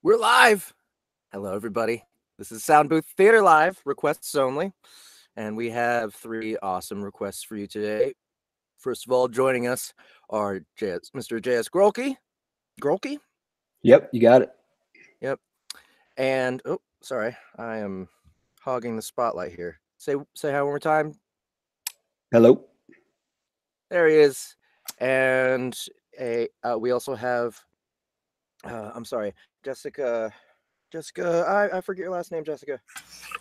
We're live. Hello, everybody. This is Sound Booth Theater Live, requests only. And we have three awesome requests for you today. First of all, joining us are Mr. J.S. Grulke. Grulke? Yep, you got it. Yep. And, oh, sorry. I am hogging the spotlight here. Say hi one more time. Hello. There he is. And we also have, I'm sorry, Jessica. I forget your last name, Jessica.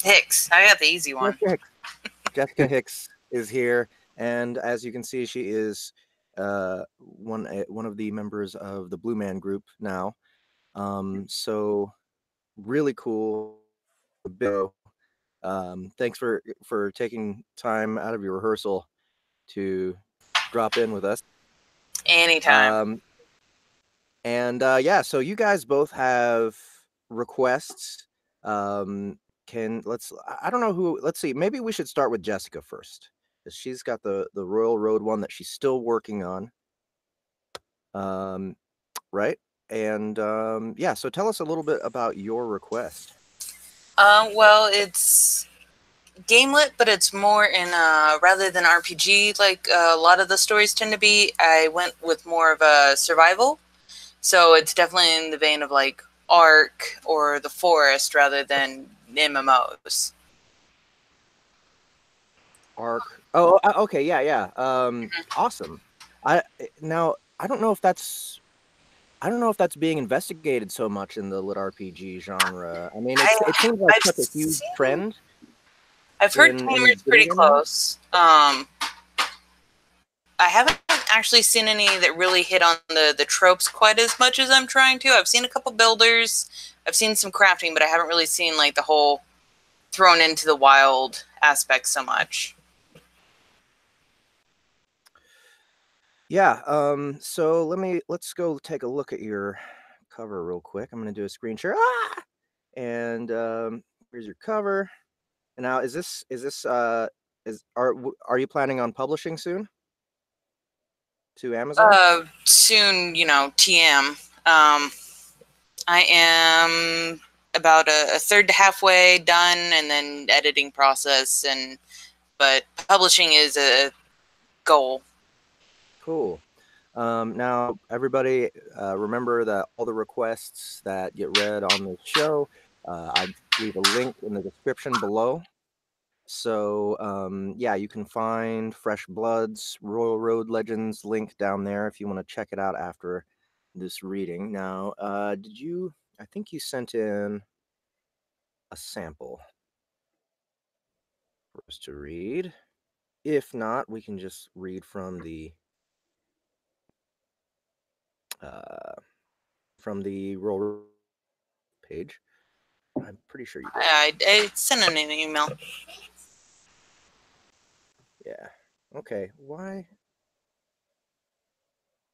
Hicks. I got the easy one. Jessica Hicks is here, and as you can see, she is one of the members of the Blue Man group now. So really cool. Thanks for taking time out of your rehearsal to drop in with us. Anytime. So you guys both have requests. I don't know who. Let's see. Maybe we should start with Jessica first, because she's got the Royal Road one that she's still working on. Right. And so tell us a little bit about your request. Well, it's gamelit, but it's more in rather than RPG, like a lot of the stories tend to be. I went with more of a survival, so it's definitely in the vein of like Ark or The Forest rather than MMOs. Ark. Oh, okay, yeah. Awesome. I don't know if that's being investigated so much in the lit RPG genre. I mean, it seems like such a huge trend. I've heard Tamer's pretty close. I haven't actually seen any that really hit on the tropes quite as much as I'm trying to. I've seen a couple builders. I've seen some crafting, but I haven't really seen like the whole thrown into the wild aspect so much. Yeah, so let's go take a look at your cover real quick. I'm gonna do a screen share. And here's your cover. And now are you planning on publishing soon? To Amazon? Soon, TM. I am about a third to halfway done, and then editing process, but publishing is a goal. Cool. Now, everybody, remember that all the requests that get read on this show, I leave a link in the description below. So, you can find Fresh Blood's Royal Road Legends link down there if you want to check it out after this reading. Now, I think you sent in a sample for us to read. If not, we can just read from the Royal page. I'm pretty sure you did. I sent an email. Yeah. Okay. Why?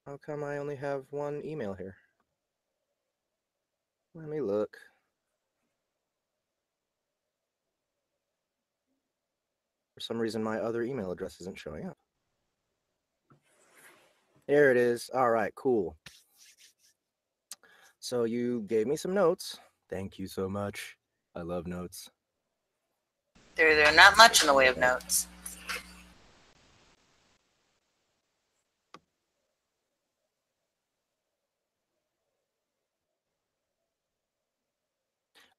How come I only have one email here? Let me look. For some reason, my other email address isn't showing up. There it is. All right, cool. So you gave me some notes. Thank you so much. I love notes. They're not much in the way of notes.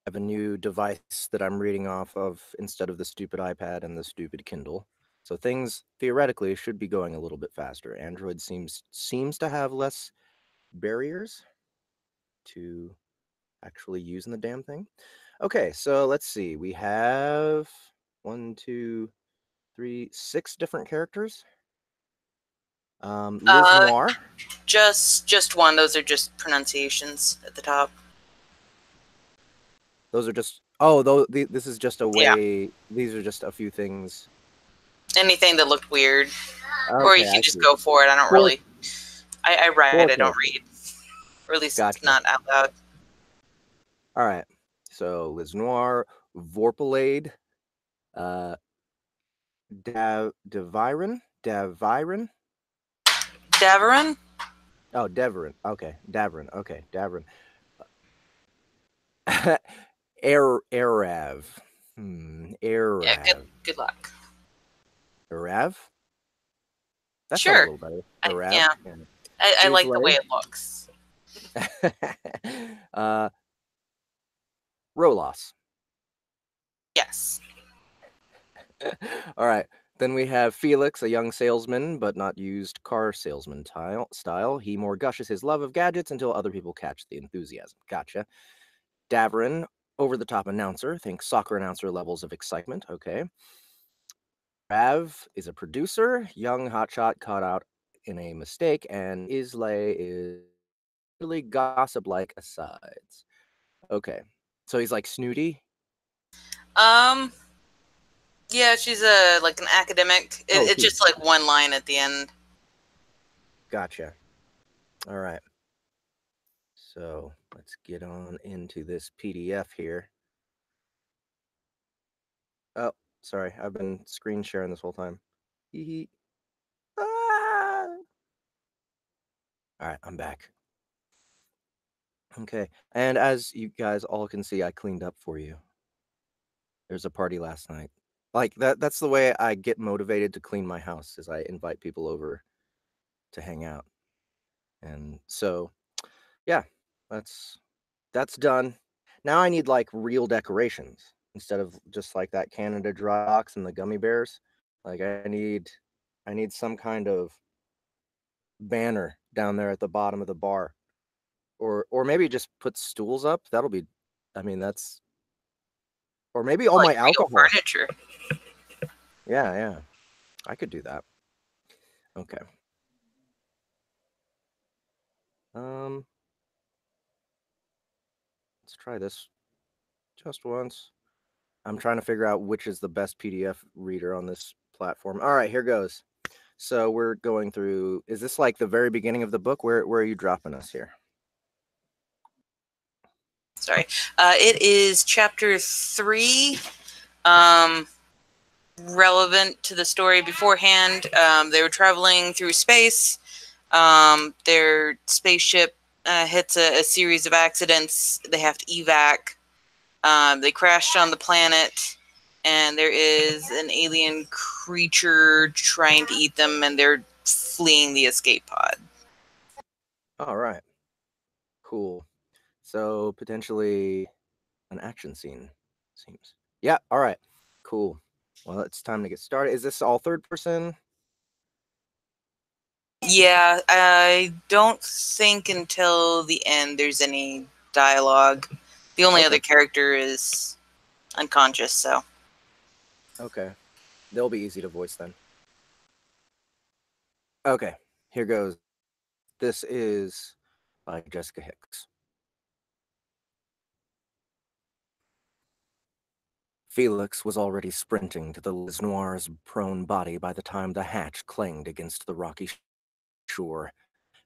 I have a new device that I'm reading off of instead of the stupid iPad and the stupid Kindle. So things theoretically should be going a little bit faster. Android seems to have less barriers to actually using the damn thing. Okay, so let's see. We have 6 different characters. Liz Noir. Just one. Those are just pronunciations at the top. Those are just this is just a way. Yeah. These are just a few things. Anything that looked weird, or you can just go for it. I don't really. I write. I don't read, or at least it's not out loud. All right. So Liz Noir, Vorpalade, Daviron. Daverin? Oh, Deverin. Okay, Daverin. Okay, Daverin. Arav. Yeah, Arav. good luck. Arav? That sounds a Sure. little better. Yeah, Arav. Yeah. I like the way Islay. it looks. uh, Rolos. Yes. All right. Then we have Felix, a young salesman, but not used car salesman style. He more gushes his love of gadgets until other people catch the enthusiasm. Gotcha. Daverin, over the top announcer. Think soccer announcer levels of excitement. Okay. Rav is a producer, young hotshot caught out in a mistake, and Islay is really gossip like asides. Okay. So he's like snooty. Um. Yeah, she's a like an academic. Oh, It's he. just like one line at the end. Gotcha. All right. So let's get on into this PDF here. Oh, sorry. I've been screen sharing this whole time. Hee hee. Ah! All right, I'm back. Okay. And as you guys all can see, I cleaned up for you. There's a party last night. Like that's the way I get motivated to clean my house is I invite people over to hang out. And so, yeah, that's done. Now I need like real decorations instead of just like that Canada Dry box and the gummy bears. Like I need some kind of banner down there at the bottom of the bar. Or maybe just put stools up. That'll be I mean that's or maybe all Like my real alcohol. furniture. Yeah, yeah. I could do that. Okay. Um let's try this just once. I'm trying to figure out which is the best PDF reader on this platform. All right, here goes. So we're going through. Is this like the very beginning of the book? Where are you dropping us here? Sorry. It is chapter 3. Um, relevant to the story beforehand. They were traveling through space. Their spaceship hits a series of accidents. They have to evac. They crashed on the planet, and there is an alien creature trying to eat them, and they're fleeing the escape pod. All right. Cool. So potentially an action scene seems. Yeah. All right. Cool. Well, it's time to get started. Is this all third person? Yeah, I don't think until the end there's any dialogue. The only Okay. other character is unconscious, so. Okay. They'll be easy to voice then. Okay. Here goes. This is by Jessica Hicks. Felix was already sprinting to the Les Noir's prone body by the time the hatch clanged against the rocky shore.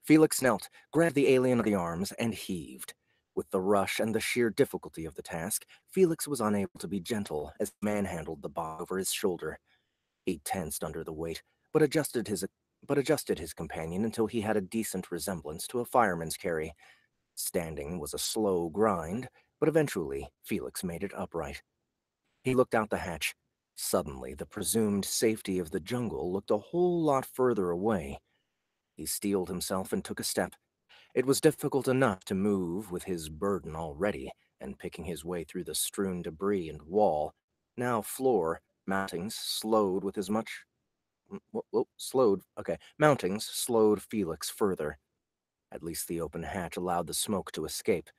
Felix knelt, grabbed the alien by the arms, and heaved. With the rush and the sheer difficulty of the task, Felix was unable to be gentle as the man handled the body over his shoulder. He tensed under the weight, but adjusted his companion until he had a decent resemblance to a fireman's carry. Standing was a slow grind, but eventually Felix made it upright. He looked out the hatch. Suddenly, the presumed safety of the jungle looked a whole lot further away. He steeled himself and took a step. It was difficult enough to move with his burden already, and picking his way through the strewn debris and wall, now floor, mountings slowed with as much. Mountings slowed Felix further. At least the open hatch allowed the smoke to escape.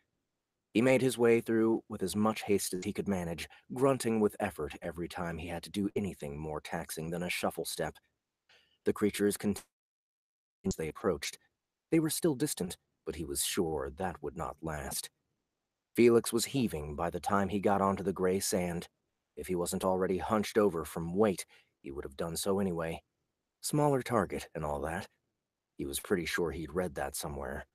He made his way through with as much haste as he could manage, grunting with effort every time he had to do anything more taxing than a shuffle step. The creatures continued as they approached. They were still distant, but he was sure that would not last. Felix was heaving by the time he got onto the gray sand. If he wasn't already hunched over from weight, he would have done so anyway. Smaller target and all that. He was pretty sure he'd read that somewhere.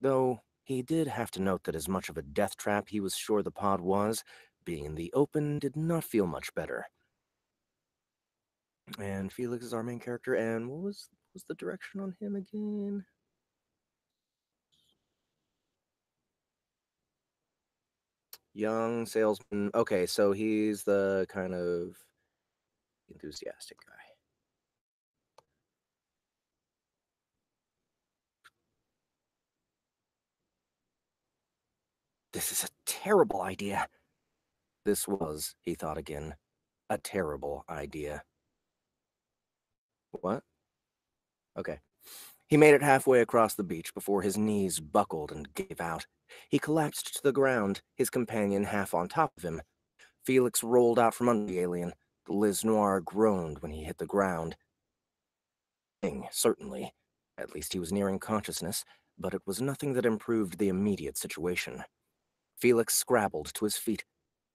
Though he did have to note that as much of a death trap he was sure the pod was, being in the open did not feel much better. And Felix is our main character, and what was the direction on him again? Young salesman. Okay, so he's the kind of enthusiastic guy. This is a terrible idea. This was, he thought again, a terrible idea. What? Okay. He made it halfway across the beach before his knees buckled and gave out. He collapsed to the ground, his companion half on top of him. Felix rolled out from under the alien. The Liz Noir groaned when he hit the ground. Certainly. At least he was nearing consciousness, but it was nothing that improved the immediate situation. Felix scrabbled to his feet.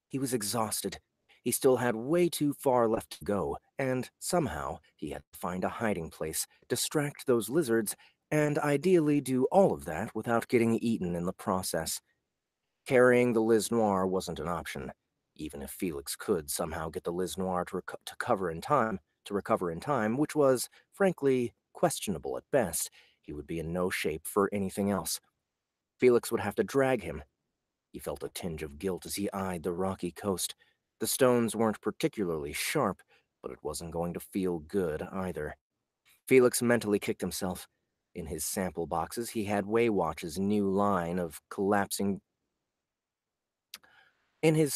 He was exhausted. He still had way too far left to go, and somehow he had to find a hiding place, distract those lizards, and ideally do all of that without getting eaten in the process. Carrying the Liz Noir wasn't an option. Even if Felix could somehow get the Liz Noir to recover in time, which was, frankly, questionable at best, he would be in no shape for anything else. Felix would have to drag him. He felt a tinge of guilt as he eyed the rocky coast. The stones weren't particularly sharp, but it wasn't going to feel good either. Felix mentally kicked himself. In his sample boxes, he had Waywatch's new line of collapsing. In his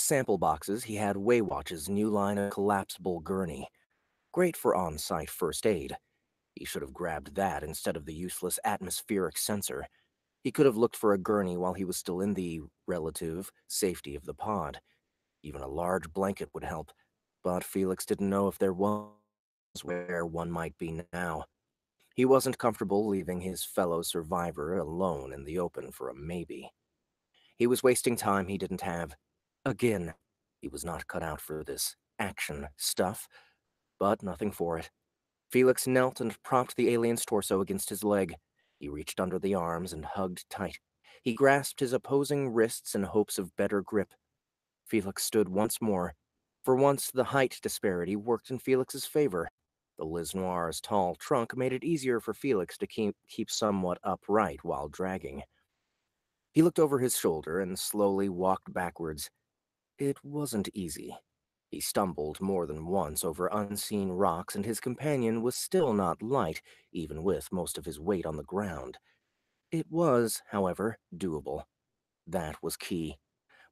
sample boxes, he had Waywatch's new line of collapsible gurney. Great for on-site first aid. He should have grabbed that instead of the useless atmospheric sensor. He could have looked for a gurney while he was still in the relative safety of the pod. Even a large blanket would help, but Felix didn't know if there was where one might be now. He wasn't comfortable leaving his fellow survivor alone in the open for a maybe. He was wasting time he didn't have. Again, he was not cut out for this action stuff, but nothing for it. Felix knelt and propped the alien's torso against his leg. He reached under the arms and hugged tight. He grasped his opposing wrists in hopes of better grip. Felix stood once more. For once, the height disparity worked in Felix's favor. The Liz Noir's tall trunk made it easier for Felix to keep somewhat upright while dragging. He looked over his shoulder and slowly walked backwards. It wasn't easy. He stumbled more than once over unseen rocks, and his companion was still not light, even with most of his weight on the ground. It was, however, doable. That was key.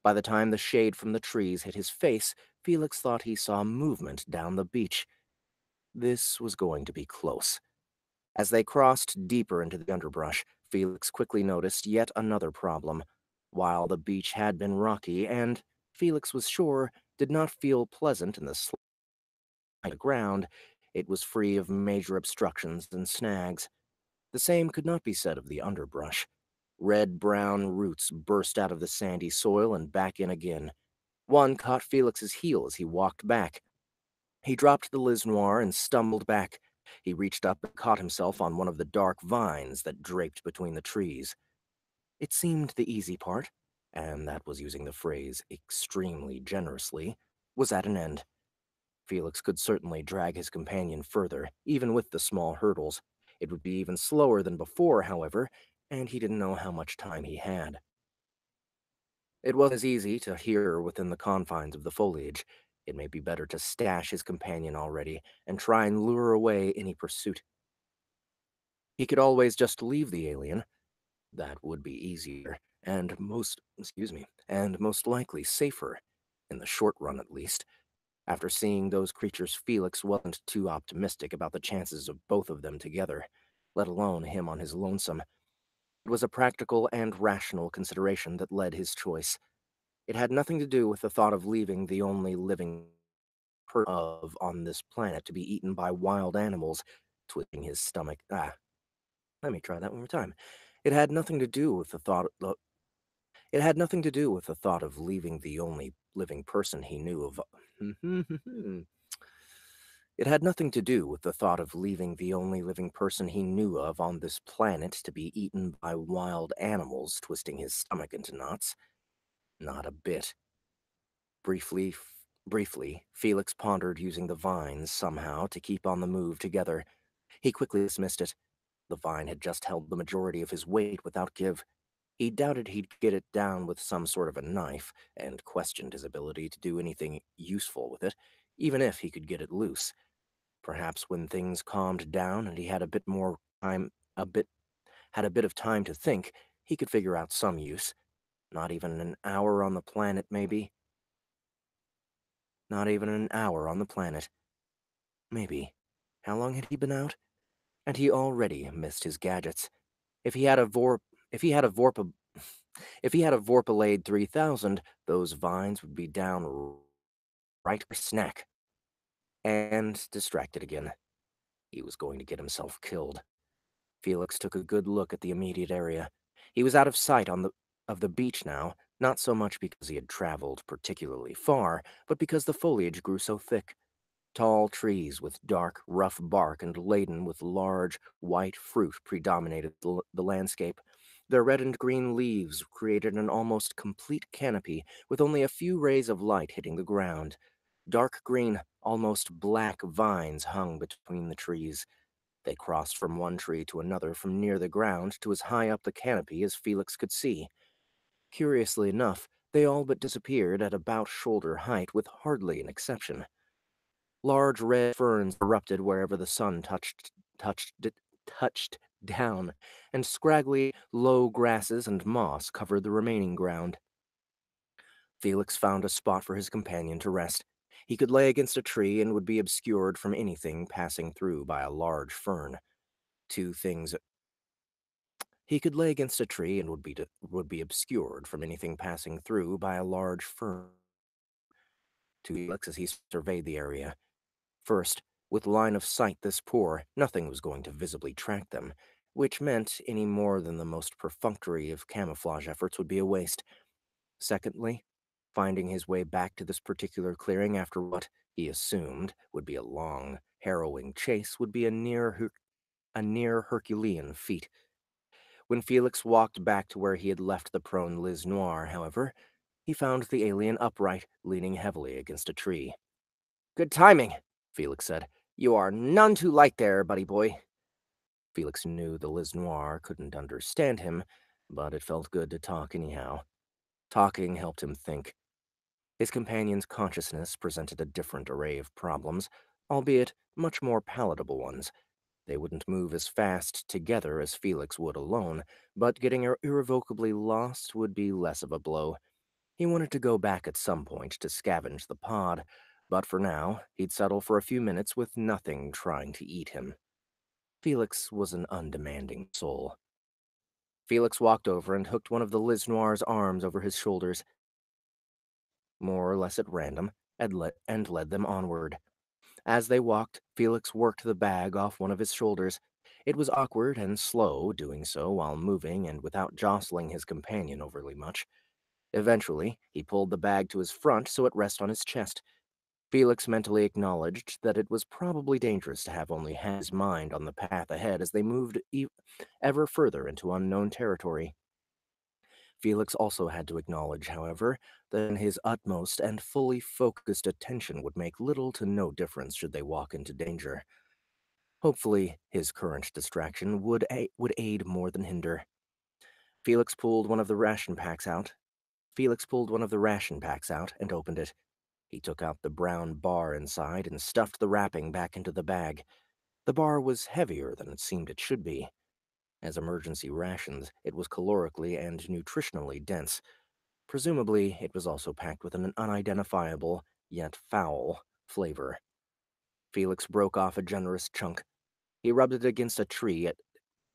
By the time the shade from the trees hit his face, Felix thought he saw movement down the beach. This was going to be close. As they crossed deeper into the underbrush, Felix quickly noticed yet another problem. While the beach had been rocky and, Felix was sure, did not feel pleasant in the ground, it was free of major obstructions and snags. The same could not be said of the underbrush. Red-brown roots burst out of the sandy soil and back in again. One caught Felix's heel as he walked back. He dropped the Liz Noir and stumbled back. He reached up and caught himself on one of the dark vines that draped between the trees. It seemed the easy part, and that was using the phrase extremely generously, was at an end. Felix could certainly drag his companion further, even with the small hurdles. It would be even slower than before, however, and he didn't know how much time he had. It was as easy to hear within the confines of the foliage. It may be better to stash his companion already and try and lure away any pursuit. He could always just leave the alien. That would be easier, and most likely safer, in the short run at least. After seeing those creatures, Felix wasn't too optimistic about the chances of both of them together, let alone him on his lonesome. It was a practical and rational consideration that led his choice. It had nothing to do with the thought of leaving the only living person on this planet to be eaten by wild animals, twisting his stomach. Let me try that one more time. It had nothing to do with the thought. It had nothing to do with the thought of leaving the only living person he knew of. It had nothing to do with the thought of leaving the only living person he knew of on this planet to be eaten by wild animals, twisting his stomach into knots. Not a bit. Briefly, Felix pondered using the vines somehow to keep on the move together. He quickly dismissed it. The vine had just held the majority of his weight without give. He doubted he'd get it down with some sort of a knife, and questioned his ability to do anything useful with it, even if he could get it loose. Perhaps when things calmed down and he had a bit more time, a bit had a bit of time to think, he could figure out some use. Not even an hour on the planet, maybe. Not even an hour on the planet. Maybe. How long had he been out? And he already missed his gadgets. If he had a Vorp, if he had a Vorpa, if he had a Vorpalade 3000, those vines would be down right for snack. And distracted again. He was going to get himself killed. Felix took a good look at the immediate area. He was out of sight of the beach now, not so much because he had traveled particularly far, but because the foliage grew so thick. Tall trees with dark, rough bark and laden with large, white fruit predominated the landscape. Their red and green leaves created an almost complete canopy with only a few rays of light hitting the ground. Dark green, almost black vines hung between the trees. They crossed from one tree to another from near the ground to as high up the canopy as Felix could see. Curiously enough, they all but disappeared at about shoulder height with hardly an exception. Large red ferns erupted wherever the sun touched touched down, and scraggly, low grasses and moss covered the remaining ground. Felix found a spot for his companion to rest. He could lay against a tree and would be obscured from anything passing through by a large fern. Two things He could lay against a tree and would be obscured from anything passing through by a large fern. To Felix as he surveyed the area. First, with line of sight this poor, nothing was going to visibly track them, which meant any more than the most perfunctory of camouflage efforts would be a waste. Secondly, finding his way back to this particular clearing after what he assumed would be a long, harrowing chase would be a near Herculean feat. When Felix walked back to where he had left the prone Liz Noir, however, he found the alien upright, leaning heavily against a tree. "Good timing," Felix said. "You are none too light there, buddy boy." Felix knew the Liz Noir couldn't understand him, but it felt good to talk anyhow. Talking helped him think. His companion's consciousness presented a different array of problems, albeit much more palatable ones. They wouldn't move as fast together as Felix would alone, but getting irrevocably lost would be less of a blow. He wanted to go back at some point to scavenge the pod, but for now, he'd settle for a few minutes with nothing trying to eat him. Felix was an undemanding soul. Felix walked over and hooked one of the Liz Noir's arms over his shoulders, more or less at random, and led them onward. As they walked, Felix worked the bag off one of his shoulders. It was awkward and slow doing so while moving and without jostling his companion overly much. Eventually, he pulled the bag to his front so it rested on his chest. Felix mentally acknowledged that it was probably dangerous to have only his mind on the path ahead as they moved ever further into unknown territory. Felix also had to acknowledge, however, that his utmost and fully focused attention would make little to no difference should they walk into danger. Hopefully, his current distraction would aid more than hinder. Felix pulled one of the ration packs out. Felix pulled one of the ration packs out and opened it. He took out the brown bar inside and stuffed the wrapping back into the bag. The bar was heavier than it seemed it should be. As emergency rations, it was calorically and nutritionally dense. Presumably, it was also packed with an unidentifiable, yet foul, flavor. Felix broke off a generous chunk. He rubbed it against a tree at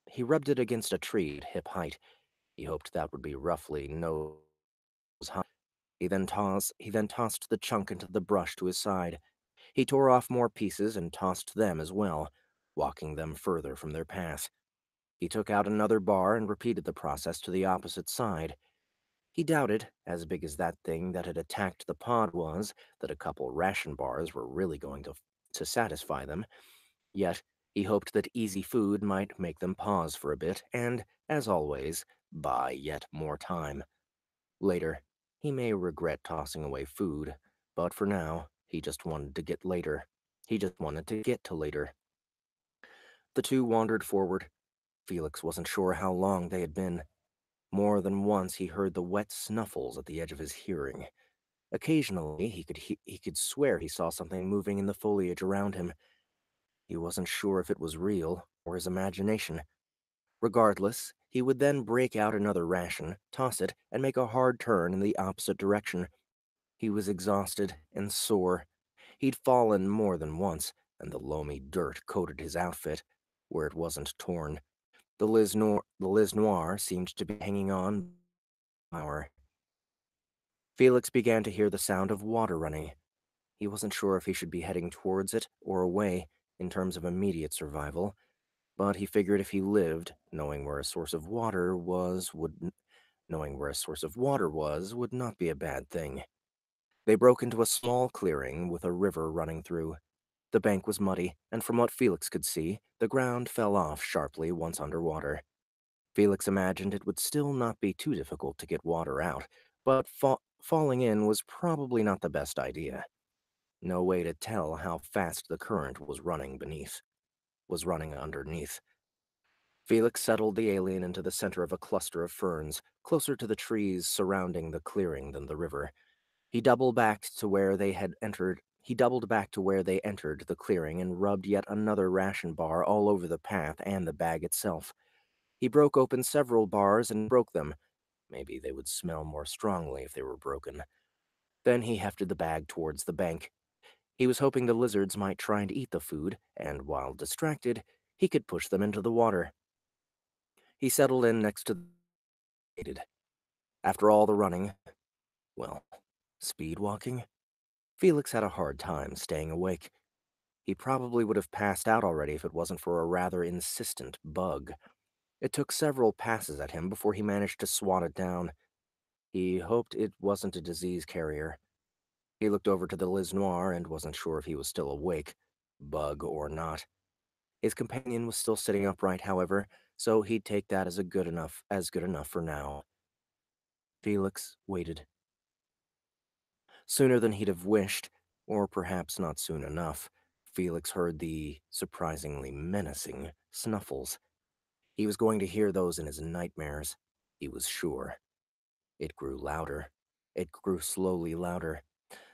hip height. He hoped that would be roughly nose high. He then tossed the chunk into the brush to his side. He tore off more pieces and tossed them as well, walking them further from their path. He took out another bar and repeated the process to the opposite side. He doubted, as big as that thing that had attacked the pod was, that a couple ration bars were really going to satisfy them. Yet, he hoped that easy food might make them pause for a bit and, as always, buy yet more time. Later, he may regret tossing away food, but for now, he just wanted to get later. He just wanted to get to later. The two wandered forward. Felix wasn't sure how long they had been. More than once he heard the wet snuffles at the edge of his hearing. Occasionally he could swear he saw something moving in the foliage around him. He wasn't sure if it was real or his imagination. Regardless, he would then break out another ration, toss it, and make a hard turn in the opposite direction. He was exhausted and sore. He'd fallen more than once, and the loamy dirt coated his outfit, where it wasn't torn. The Liz Noir seemed to be hanging on by an hour. Felix began to hear the sound of water running. He wasn't sure if he should be heading towards it or away in terms of immediate survival, but he figured if he lived, knowing where a source of water was would not be a bad thing. They broke into a small clearing with a river running through. The bank was muddy, and from what Felix could see, the ground fell off sharply once underwater. Felix imagined it would still not be too difficult to get water out, but falling in was probably not the best idea. No way to tell how fast the current was running underneath. Felix settled the alien into the center of a cluster of ferns, closer to the trees surrounding the clearing than the river. He doubled back to where they entered the clearing and rubbed yet another ration bar all over the path and the bag itself. He broke open several bars and broke them. Maybe they would smell more strongly if they were broken. Then he hefted the bag towards the bank. He was hoping the lizards might try and eat the food, and while distracted, he could push them into the water. He settled in next to the After all the running, well, speed walking, Felix had a hard time staying awake. He probably would have passed out already if it wasn't for a rather insistent bug. It took several passes at him before he managed to swat it down. He hoped it wasn't a disease carrier. He looked over to the Liz Noir and wasn't sure if he was still awake, bug or not. His companion was still sitting upright, however, so he'd take that as good enough for now. Felix waited. Sooner than he'd have wished, or perhaps not soon enough, Felix heard the surprisingly menacing snuffles. He was going to hear those in his nightmares. He was sure. It grew louder. It grew slowly louder.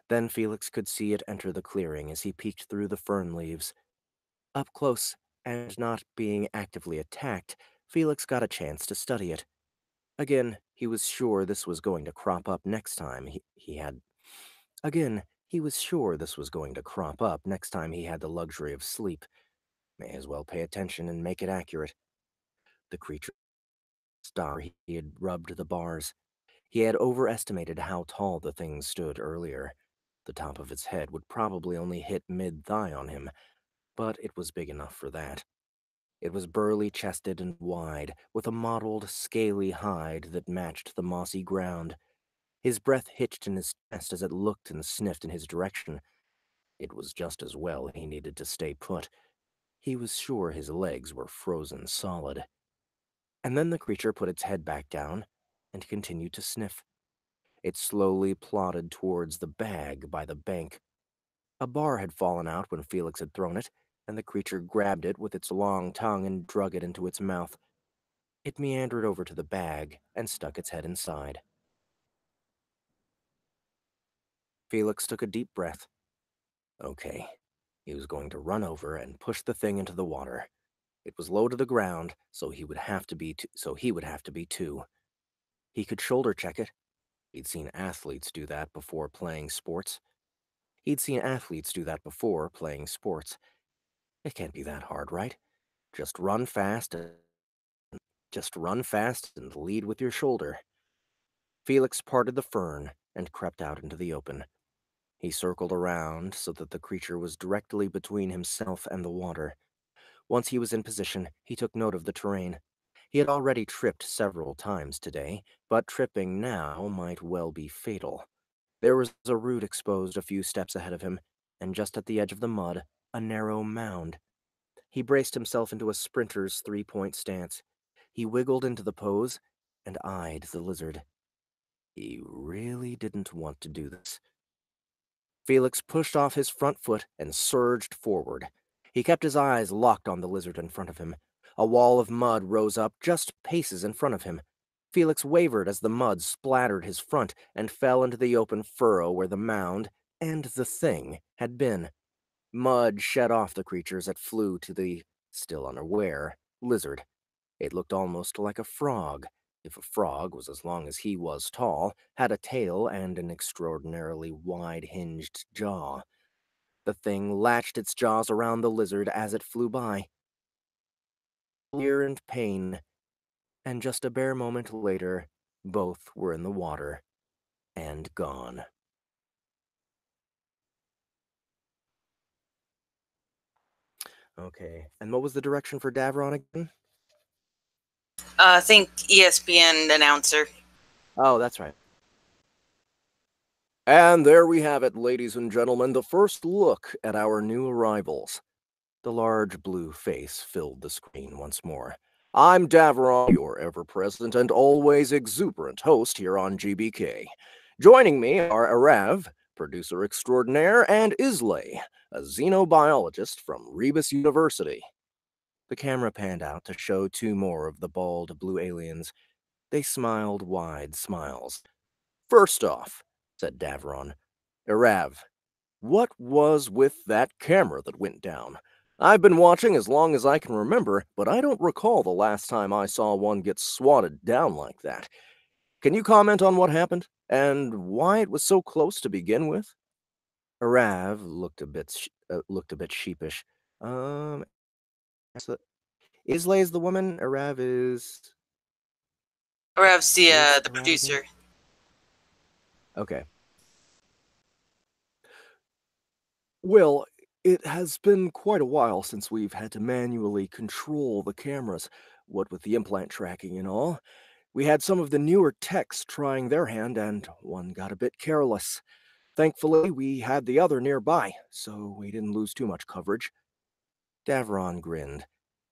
Then Felix could see it enter the clearing as he peeked through the fern leaves. Up close, and not being actively attacked, Felix got a chance to study it. Again, he was sure this was going to crop up next time he was sure this was going to crop up next time he had the luxury of sleep. May as well pay attention and make it accurate. The creature stopped. He had rubbed the bars. He had overestimated how tall the thing stood earlier. The top of its head would probably only hit mid-thigh on him, but it was big enough for that. It was burly-chested and wide, with a mottled, scaly hide that matched the mossy ground. His breath hitched in his chest as it looked and sniffed in his direction. It was just as well he needed to stay put. He was sure his legs were frozen solid. And then the creature put its head back down and continued to sniff. It slowly plodded towards the bag by the bank. A bar had fallen out when Felix had thrown it, and the creature grabbed it with its long tongue and drug it into its mouth. It meandered over to the bag and stuck its head inside. Felix took a deep breath. Okay, he was going to run over and push the thing into the water. It was low to the ground, so he would have to be too. He could shoulder check it. He'd seen athletes do that before playing sports. It can't be that hard, right? Just run fast and lead with your shoulder. Felix parted the fern and crept out into the open. He circled around so that the creature was directly between himself and the water. Once he was in position, he took note of the terrain. He had already tripped several times today, but tripping now might well be fatal. There was a root exposed a few steps ahead of him, and just at the edge of the mud, a narrow mound. He braced himself into a sprinter's three-point stance. He wiggled into the pose and eyed the lizard. He really didn't want to do this. Felix pushed off his front foot and surged forward. He kept his eyes locked on the lizard in front of him. A wall of mud rose up just paces in front of him. Felix wavered as the mud splattered his front and fell into the open furrow where the mound and the thing had been. Mud shed off the creatures that flew to the, still unaware, lizard. It looked almost like a frog, if a frog was as long as he was tall, had a tail and an extraordinarily wide-hinged jaw. The thing latched its jaws around the lizard as it flew by. Fear and pain, and just a bare moment later, both were in the water and gone. Okay, and what was the direction for Davron again? I think ESPN announcer. Oh, that's right. And there we have it, ladies and gentlemen, the first look at our new arrivals. The large blue face filled the screen once more. I'm Davron, your ever-present and always exuberant host here on GBK. Joining me are Arav, producer extraordinaire, and Islay, a xenobiologist from Rebus University. The camera panned out to show two more of the bald blue aliens. They smiled wide smiles. First off, said Davron, Arav, what was with that camera that went down? I've been watching as long as I can remember, but I don't recall the last time I saw one get swatted down like that. Can you comment on what happened, and why it was so close to begin with? Arav looked a bit sheepish. So Islay is the woman. Arav is. Rav's What is the Arav producer. again? Okay. Well, it has been quite a while since we've had to manually control the cameras, what with the implant tracking and all. We had some of the newer techs trying their hand, and one got a bit careless. Thankfully, we had the other nearby, so we didn't lose too much coverage. Davron grinned.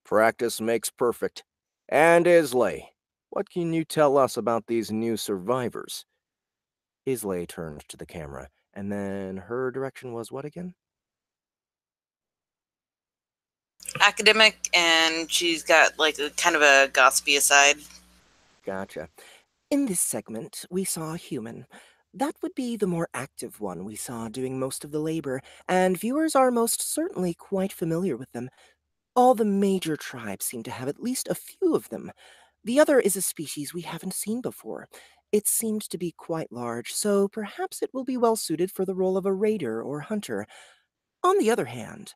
Practice makes perfect. And Islay, what can you tell us about these new survivors? Islay turned to the camera, and then her direction was what again? Academic, and she's got like a kind of a gossipy side. Gotcha. In this segment, we saw a human. That would be the more active one we saw doing most of the labor, and viewers are most certainly quite familiar with them. All the major tribes seem to have at least a few of them. The other is a species we haven't seen before. It seemed to be quite large, so perhaps it will be well suited for the role of a raider or hunter. On the other hand,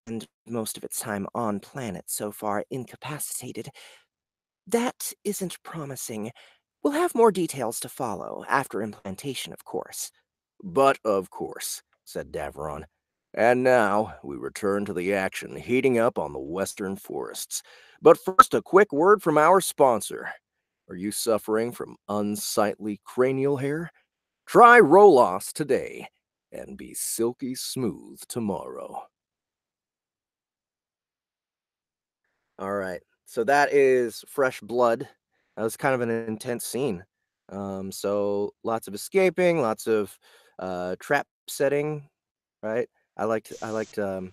and most of its time on planet so far incapacitated, that isn't promising. We'll have more details to follow, after implantation, of course. But of course, said Davron. And now we return to the action heating up on the western forests. But first, a quick word from our sponsor. Are you suffering from unsightly cranial hair? Try Rolos today and be silky smooth tomorrow. All right, so that is Fresh Blood. That was kind of an intense scene. So lots of escaping, lots of trap setting, right? I liked the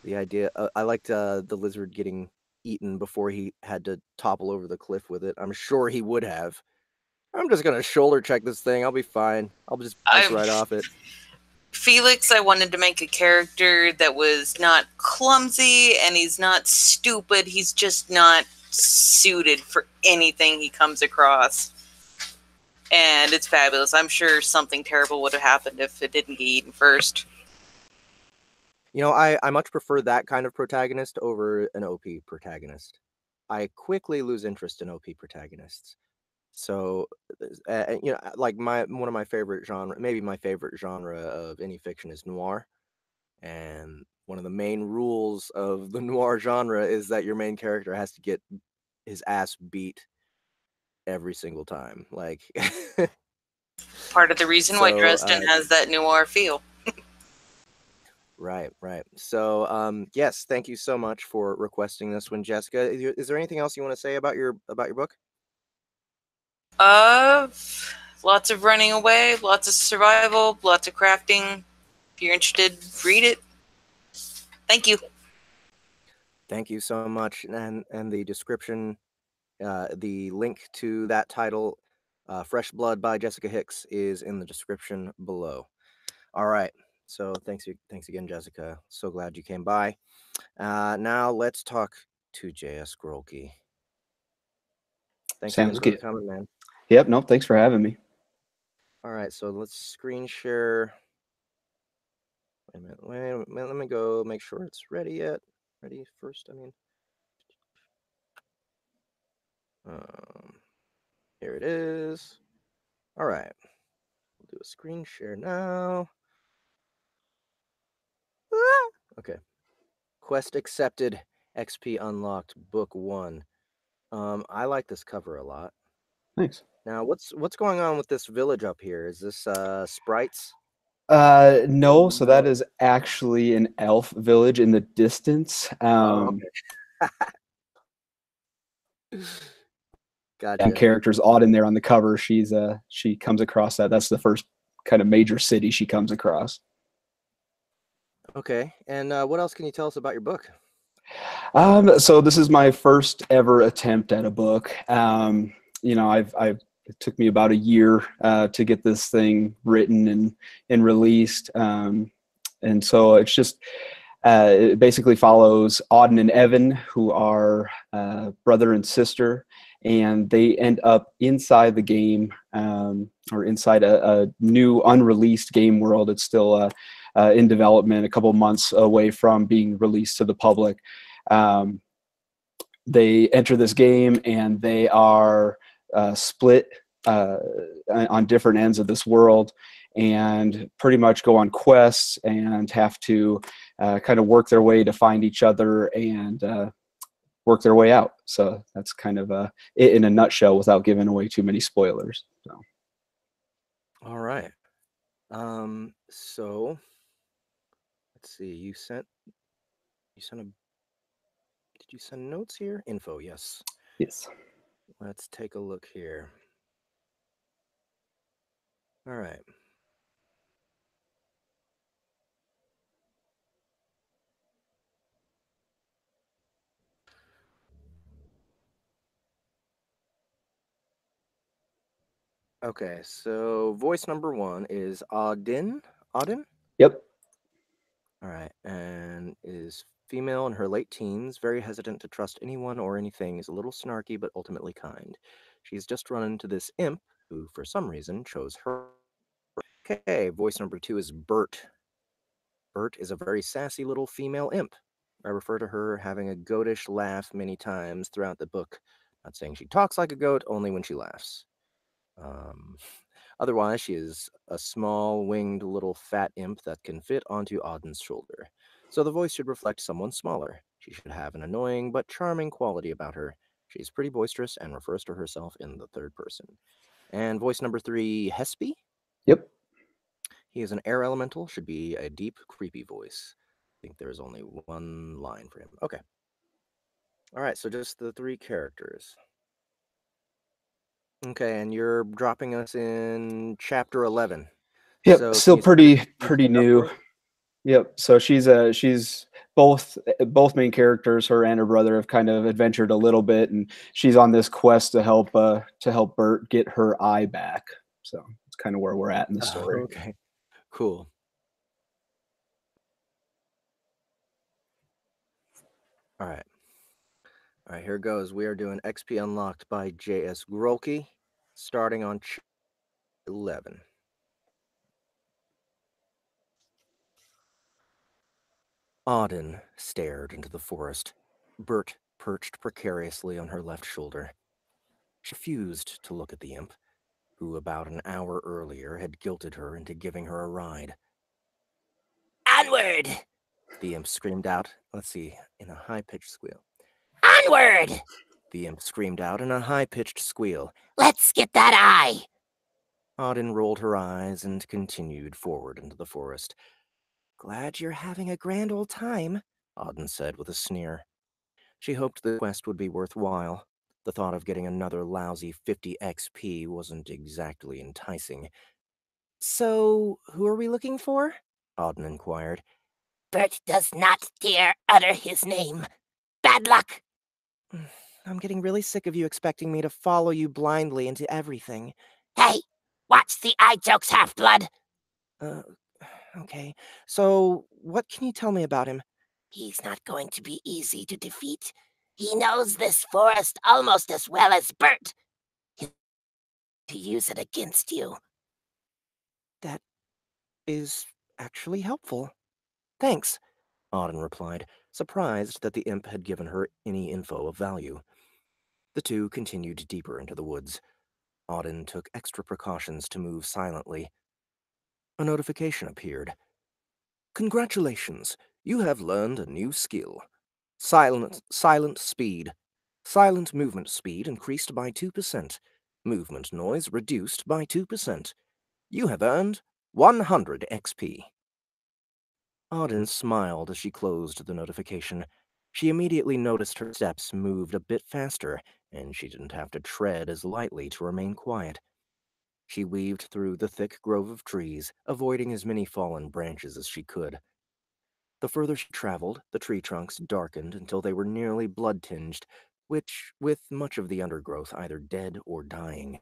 idea. I liked the lizard getting eaten before he had to topple over the cliff with it. I'm sure he would have. I'm just gonna shoulder check this thing. I'll be fine. I'll just bounce right off it. Felix, I wanted to make a character that was not clumsy and he's not stupid. He's just not suited for anything he comes across. And it's fabulous. I'm sure something terrible would have happened if it didn't get eaten first. You know, I much prefer that kind of protagonist over an OP protagonist. I quickly lose interest in OP protagonists. So, you know, like one of my favorite genre, maybe my favorite genre of any fiction is noir. And one of the main rules of the noir genre is that your main character has to get his ass beat every single time. Like, Part of the reason why Dresden has that noir feel. Right. So, yes, thank you so much for requesting this one, Jessica. Is there anything else you want to say about your book? Lots of running away, lots of survival, lots of crafting. If you're interested, read it. Thank you. Thank you so much. And the description The link to that title, Fresh Blood by Jessica Hicks, is in the description below. All right. So thanks again, Jessica. So glad you came by. Now let's talk to JS Grulke. Thanks again Sounds for good. coming, man. Yep. No, thanks for having me. All right, so let's screen share. Wait a minute. Let me go make sure it's ready yet. Ready first, I mean. Here it is. All right. We'll do a screen share now. Okay. Quest accepted. XP unlocked. Book 1. I like this cover a lot. Thanks. Now, what's going on with this village up here? Is this sprites? No, so that is actually an elf village in the distance. Oh, okay. Gotcha. Characters Auden there on the cover. She comes across that. That's the first kind of major city she comes across. Okay, and what else can you tell us about your book? So this is my first ever attempt at a book. It took me about a year to get this thing written and released. And so it's just it basically follows Auden and Evan, who are brother and sister, and they end up inside the game or inside a new unreleased game world. It's still in development, a couple months away from being released to the public. They enter this game and they are split on different ends of this world and pretty much go on quests and have to kind of work their way to find each other and work their way out. So that's kind of it in a nutshell without giving away too many spoilers. So. All right. So let's see. You sent a. Did you send notes here? Info, yes. Yes. Let's take a look here. All right. Okay, so voice number 1 is Auden. Auden? Yep. All right, and is female in her late teens, very hesitant to trust anyone or anything, is a little snarky but ultimately kind. She's just run into this imp who, for some reason, chose her. Okay, voice number 2 is Bert. Bert is a very sassy little female imp. I refer to her having a goatish laugh many times throughout the book. Not saying she talks like a goat, only when she laughs. Otherwise, she is a small, winged little fat imp that can fit onto Auden's shoulder. So the voice should reflect someone smaller. She should have an annoying but charming quality about her. She's pretty boisterous and refers to herself in the third person. And voice number 3, Hespy? Yep. He is an air elemental, should be a deep, creepy voice. I think there's only one line for him. Okay. All right, so just the 3 characters. Okay, and you're dropping us in chapter 11. Yep, So still pretty new. Yep. So she's both main characters, her and her brother, have kind of adventured a little bit, and she's on this quest to help Bert get her eye back. So it's kind of where we're at in the story. Okay, cool. All right, here goes. We are doing XP Unlocked by J.S. Grulke, starting on 11. Auden stared into the forest. Bert perched precariously on her left shoulder. She refused to look at the imp, who about an hour earlier had guilted her into giving her a ride. "Onward!" the imp screamed out. Let's see, in a high-pitched squeal. "Onward!" the imp screamed out in a high-pitched squeal. "Let's get that eye!" Auden rolled her eyes and continued forward into the forest. "Glad you're having a grand old time," Auden said with a sneer. She hoped the quest would be worthwhile. The thought of getting another lousy 50 XP wasn't exactly enticing. "So, who are we looking for?" Auden inquired. "Bert does not dare utter his name. Bad luck." I'm getting really sick of you expecting me to follow you blindly into everything. Hey, watch the eye jokes, Half-Blood. Uh, okay. So, what can you tell me about him? He's not going to be easy to defeat. He knows this forest almost as well as Bert. He'll use it against you. That is actually helpful. Thanks, Auden replied, surprised that the imp had given her any info of value. The two continued deeper into the woods. Auden took extra precautions to move silently. A notification appeared. Congratulations, you have learned a new skill. Silent speed. Silent movement speed increased by 2%. Movement noise reduced by 2%. You have earned 100 XP. Auden smiled as she closed the notification. She immediately noticed her steps moved a bit faster, and she didn't have to tread as lightly to remain quiet. She weaved through the thick grove of trees, avoiding as many fallen branches as she could. The further she traveled, the tree trunks darkened until they were nearly blood-tinged, which, with much of the undergrowth either dead or dying.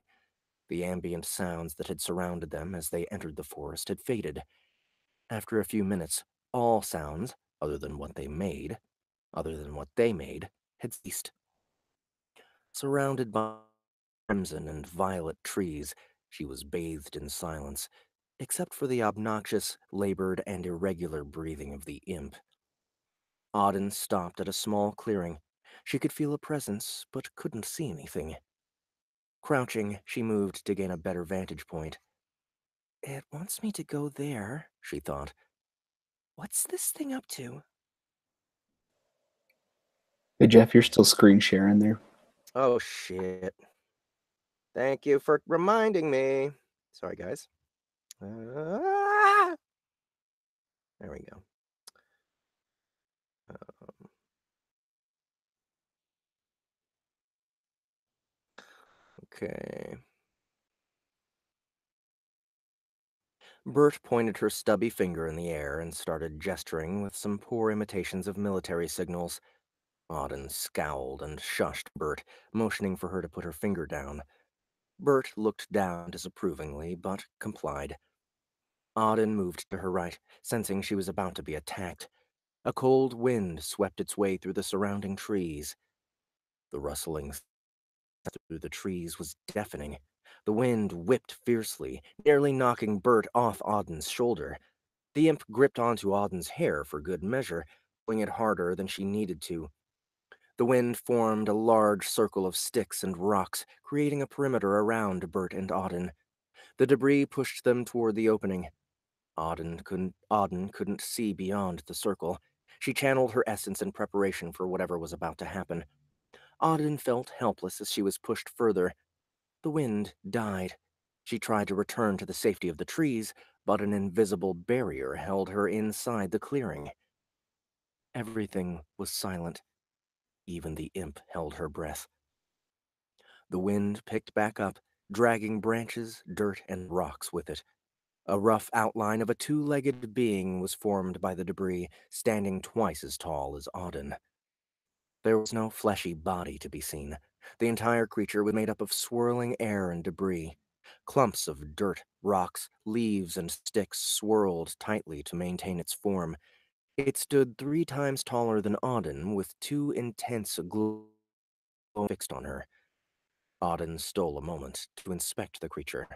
The ambient sounds that had surrounded them as they entered the forest had faded. After a few minutes, all sounds, other than what they made, had ceased. Surrounded by crimson and violet trees, she was bathed in silence, except for the obnoxious, labored, and irregular breathing of the imp. Auden stopped at a small clearing. She could feel a presence, but couldn't see anything. Crouching, she moved to gain a better vantage point. It wants me to go there, she thought. What's this thing up to? Hey, Jeff, you're still screen sharing there. Oh, shit. Thank you for reminding me. Sorry, guys. There we go. Okay. Bert pointed her stubby finger in the air and started gesturing with some poor imitations of military signals. Auden scowled and shushed Bert, motioning for her to put her finger down. Bert looked down disapprovingly, but complied. Auden moved to her right, sensing she was about to be attacked. A cold wind swept its way through the surrounding trees. The rustling through the trees was deafening. The wind whipped fiercely, nearly knocking Bert off Auden's shoulder. The imp gripped onto Auden's hair for good measure, pulling it harder than she needed to. The wind formed a large circle of sticks and rocks, creating a perimeter around Bert and Auden. The debris pushed them toward the opening. Auden couldn't see beyond the circle. She channeled her essence in preparation for whatever was about to happen. Auden felt helpless as she was pushed further. The wind died. She tried to return to the safety of the trees, but an invisible barrier held her inside the clearing. Everything was silent. Even the imp held her breath. The wind picked back up, dragging branches, dirt, and rocks with it. A rough outline of a two-legged being was formed by the debris, standing twice as tall as Auden. There was no fleshy body to be seen. The entire creature was made up of swirling air and debris. Clumps of dirt, rocks, leaves, and sticks swirled tightly to maintain its form. It stood 3 times taller than Auden, with 2 intense glows fixed on her. Auden stole a moment to inspect the creature.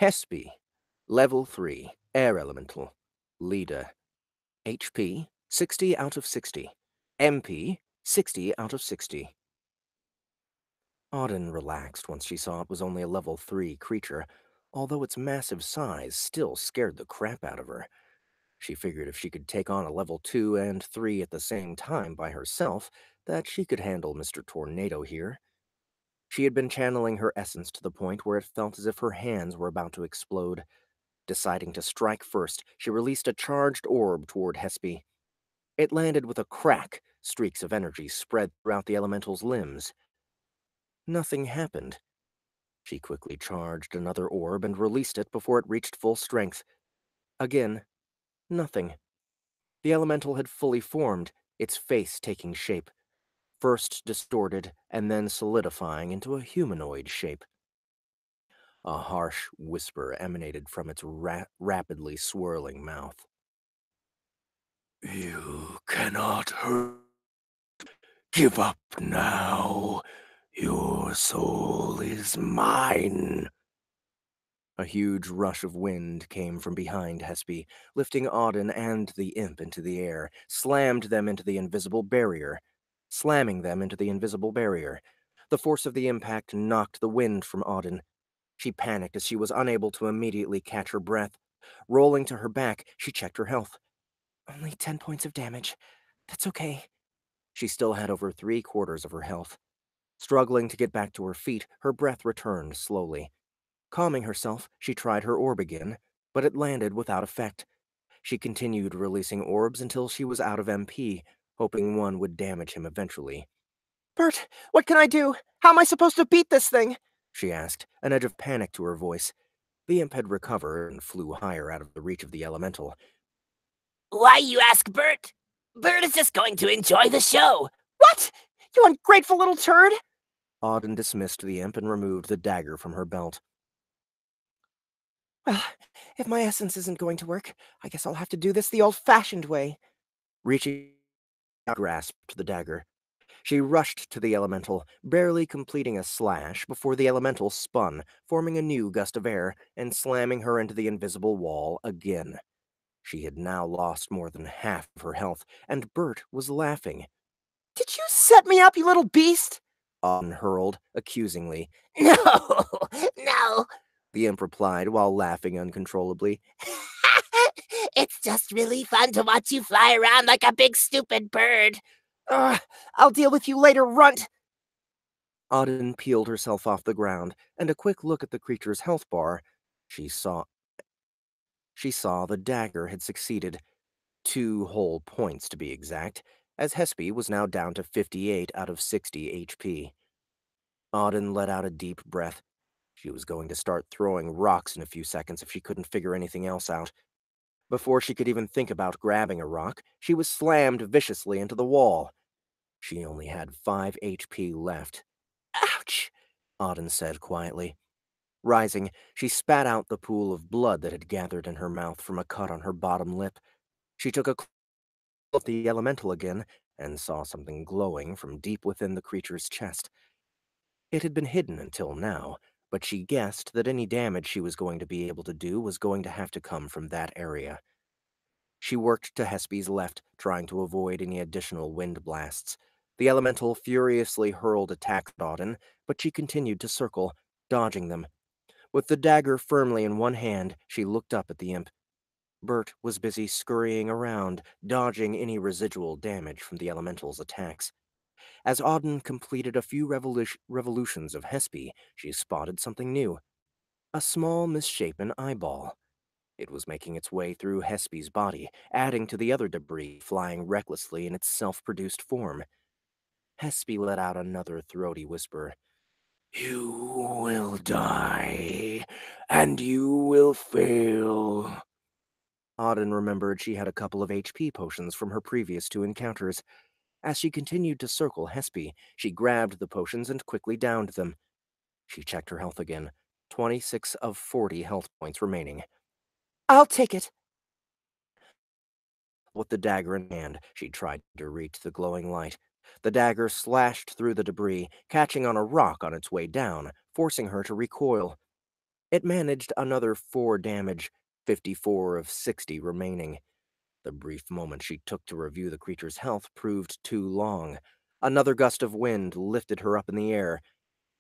Hespe, Level 3, Air Elemental. Leader. HP, 60 out of 60. MP, 60 out of 60. Auden relaxed once she saw it was only a level 3 creature, although its massive size still scared the crap out of her. She figured if she could take on a level 2 and 3 at the same time by herself, that she could handle Mr. Tornado here. She had been channeling her essence to the point where it felt as if her hands were about to explode. Deciding to strike first, she released a charged orb toward Hespe. It landed with a crack. Streaks of energy spread throughout the elemental's limbs. Nothing happened. She quickly charged another orb and released it before it reached full strength. Again, nothing. The elemental had fully formed, its face taking shape. first distorted and then solidifying into a humanoid shape. A harsh whisper emanated from its rapidly swirling mouth. "You cannot hurt. Give up now. Your soul is mine." A huge rush of wind came from behind Hespe, lifting Auden and the imp into the air, slamming them into the invisible barrier. The force of the impact knocked the wind from Auden. She panicked as she was unable to immediately catch her breath. Rolling to her back, she checked her health. Only 10 points of damage. That's okay. She still had over 3/4 of her health. Struggling to get back to her feet, her breath returned slowly. Calming herself, she tried her orb again, but it landed without effect. She continued releasing orbs until she was out of MP, hoping one would damage him eventually. "Bert, what can I do? How am I supposed to beat this thing?" she asked, an edge of panic to her voice. The imp had recovered and flew higher out of the reach of the elemental. Why, you ask Bert? Bert is just going to enjoy the show. "What? You ungrateful little turd!" Auden dismissed the imp and removed the dagger from her belt. "Well, if my essence isn't going to work, I guess I'll have to do this the old-fashioned way." Reaching out, grasped the dagger. She rushed to the elemental, barely completing a slash before the elemental spun, forming a new gust of air and slamming her into the invisible wall again. She had now lost more than half of her health, and Bert was laughing. "Did you set me up, you little beast?" Auden hurled, accusingly. No, no. The imp replied while laughing uncontrollably. It's just really fun to watch you fly around like a big stupid bird. I'll deal with you later, runt." Auden peeled herself off the ground, and a quick look at the creature's health bar. She saw the dagger had succeeded. 2 whole points, to be exact, as Hespe was now down to 58 out of 60 HP. Auden let out a deep breath. She was going to start throwing rocks in a few seconds if she couldn't figure anything else out. Before she could even think about grabbing a rock, she was slammed viciously into the wall. She only had 5 HP left. "Ouch," Auden said quietly. Rising, she spat out the pool of blood that had gathered in her mouth from a cut on her bottom lip. She took a look at the elemental again and saw something glowing from deep within the creature's chest. It had been hidden until now, but she guessed that any damage she was going to be able to do was going to have to come from that area. She worked to Hespe's left, trying to avoid any additional wind blasts. The elemental furiously hurled attacks at Auden, but she continued to circle, dodging them. With the dagger firmly in one hand, she looked up at the imp. Bert was busy scurrying around, dodging any residual damage from the elemental's attacks. As Auden completed a few revolutions of Hespe, she spotted something new. A small, misshapen eyeball. It was making its way through Hespe's body, adding to the other debris flying recklessly in its self-produced form. Hespe let out another throaty whisper. "You will die, and you will fail." Auden remembered she had a couple of HP potions from her previous 2 encounters. As she continued to circle Hespe, she grabbed the potions and quickly downed them. She checked her health again. 26 of 40 health points remaining. "I'll take it." With the dagger in hand, she tried to reach the glowing light. The dagger slashed through the debris, catching on a rock on its way down, forcing her to recoil. It managed another 4 damage, 54 of 60 remaining. The brief moment she took to review the creature's health proved too long. Another gust of wind lifted her up in the air.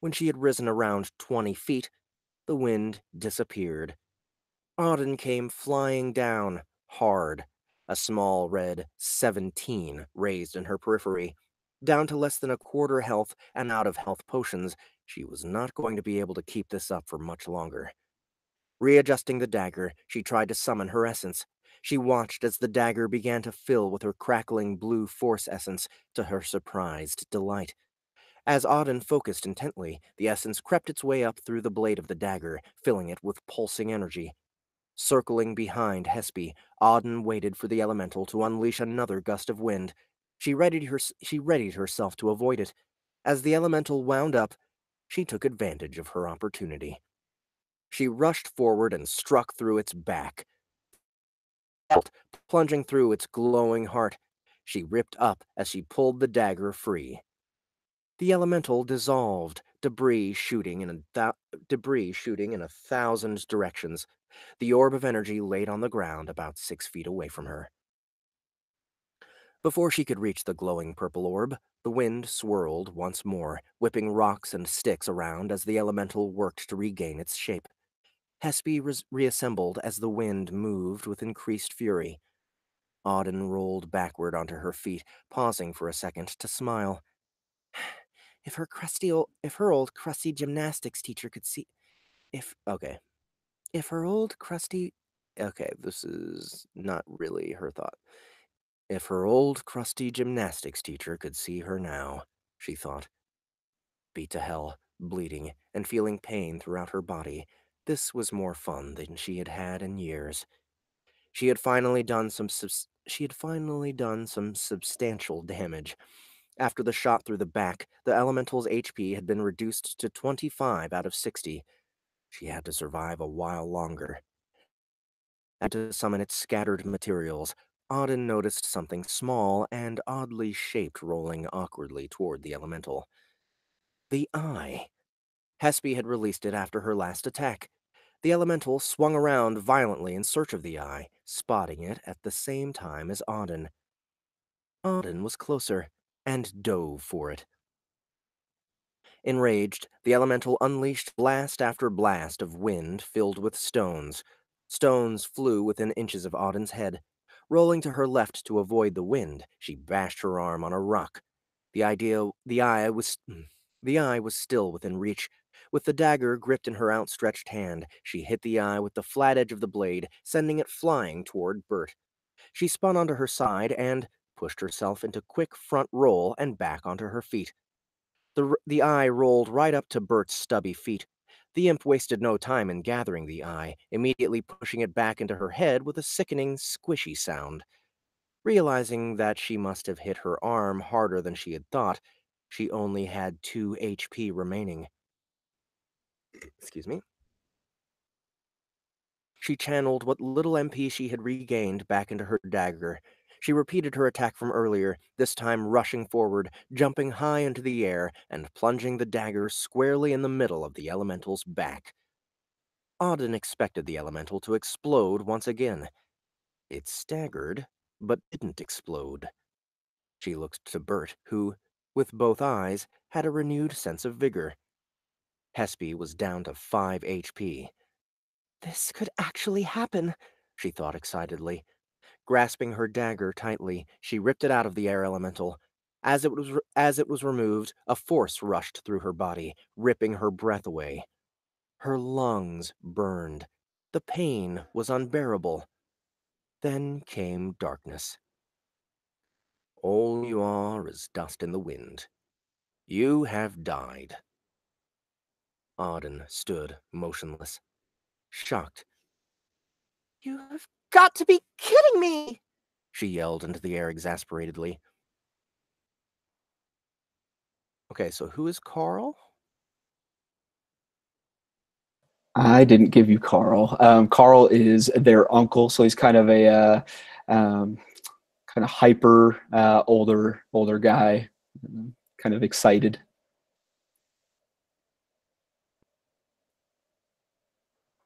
When she had risen around 20 feet, the wind disappeared. Auden came flying down, hard, a small red 17 raised in her periphery. Down to less than a quarter health and out of health potions, she was not going to be able to keep this up for much longer. Readjusting the dagger, she tried to summon her essence. She watched as the dagger began to fill with her crackling blue force essence, to her surprised delight. As Auden focused intently, the essence crept its way up through the blade of the dagger, filling it with pulsing energy. Circling behind Hespe, Auden waited for the elemental to unleash another gust of wind. She readied herself to avoid it. As the elemental wound up, she took advantage of her opportunity. She rushed forward and struck through its back, plunging through its glowing heart. She ripped up as she pulled the dagger free. The elemental dissolved, debris shooting in a thousand directions. The orb of energy laid on the ground about 6 feet away from her. Before she could reach the glowing purple orb, the wind swirled once more, whipping rocks and sticks around as the elemental worked to regain its shape. Hespe reassembled as the wind moved with increased fury. Auden rolled backward onto her feet, pausing for a second to smile. If her old crusty gymnastics teacher could see... If her old crusty... Okay, this is not really her thought. If her old crusty gymnastics teacher could see her now, she thought. Beat to hell, bleeding, and feeling pain throughout her body, this was more fun than she had had in years. She had finally done some substantial damage. After the shot through the back, the elemental's HP had been reduced to 25 out of 60. She had to survive a while longer. Had to summon its scattered materials. Auden noticed something small and oddly shaped rolling awkwardly toward the elemental. The eye. Hespe had released it after her last attack. The elemental swung around violently in search of the eye, spotting it at the same time as Auden. Auden was closer, and dove for it. Enraged, the elemental unleashed blast after blast of wind filled with stones. Stones flew within inches of Auden's head. Rolling to her left to avoid the wind, she bashed her arm on a rock. The eye was still within reach. With the dagger gripped in her outstretched hand, she hit the eye with the flat edge of the blade, sending it flying toward Bert. She spun onto her side and pushed herself into quick front roll and back onto her feet. The eye rolled right up to Bert's stubby feet. The imp wasted no time in gathering the eye, immediately pushing it back into her head with a sickening, squishy sound. Realizing that she must have hit her arm harder than she had thought, she only had 2 HP remaining. Excuse me. She channeled what little MP she had regained back into her dagger. She repeated her attack from earlier, this time rushing forward, jumping high into the air, and plunging the dagger squarely in the middle of the elemental's back. Auden expected the elemental to explode once again. It staggered, but didn't explode. She looked to Bert, who, with both eyes, had a renewed sense of vigor. Hespe was down to 5 HP. This could actually happen, she thought excitedly. Grasping her dagger tightly, she ripped it out of the air elemental. As it was removed, a force rushed through her body, ripping her breath away. Her lungs burned. The pain was unbearable. Then came darkness. All you are is dust in the wind. You have died. Auden stood motionless, shocked. You have got to be kidding me! She yelled into the air exasperatedly. Okay, so who is Carl? I didn't give you Carl. Carl is their uncle, so he's kind of a kind of hyper older guy, kind of excited.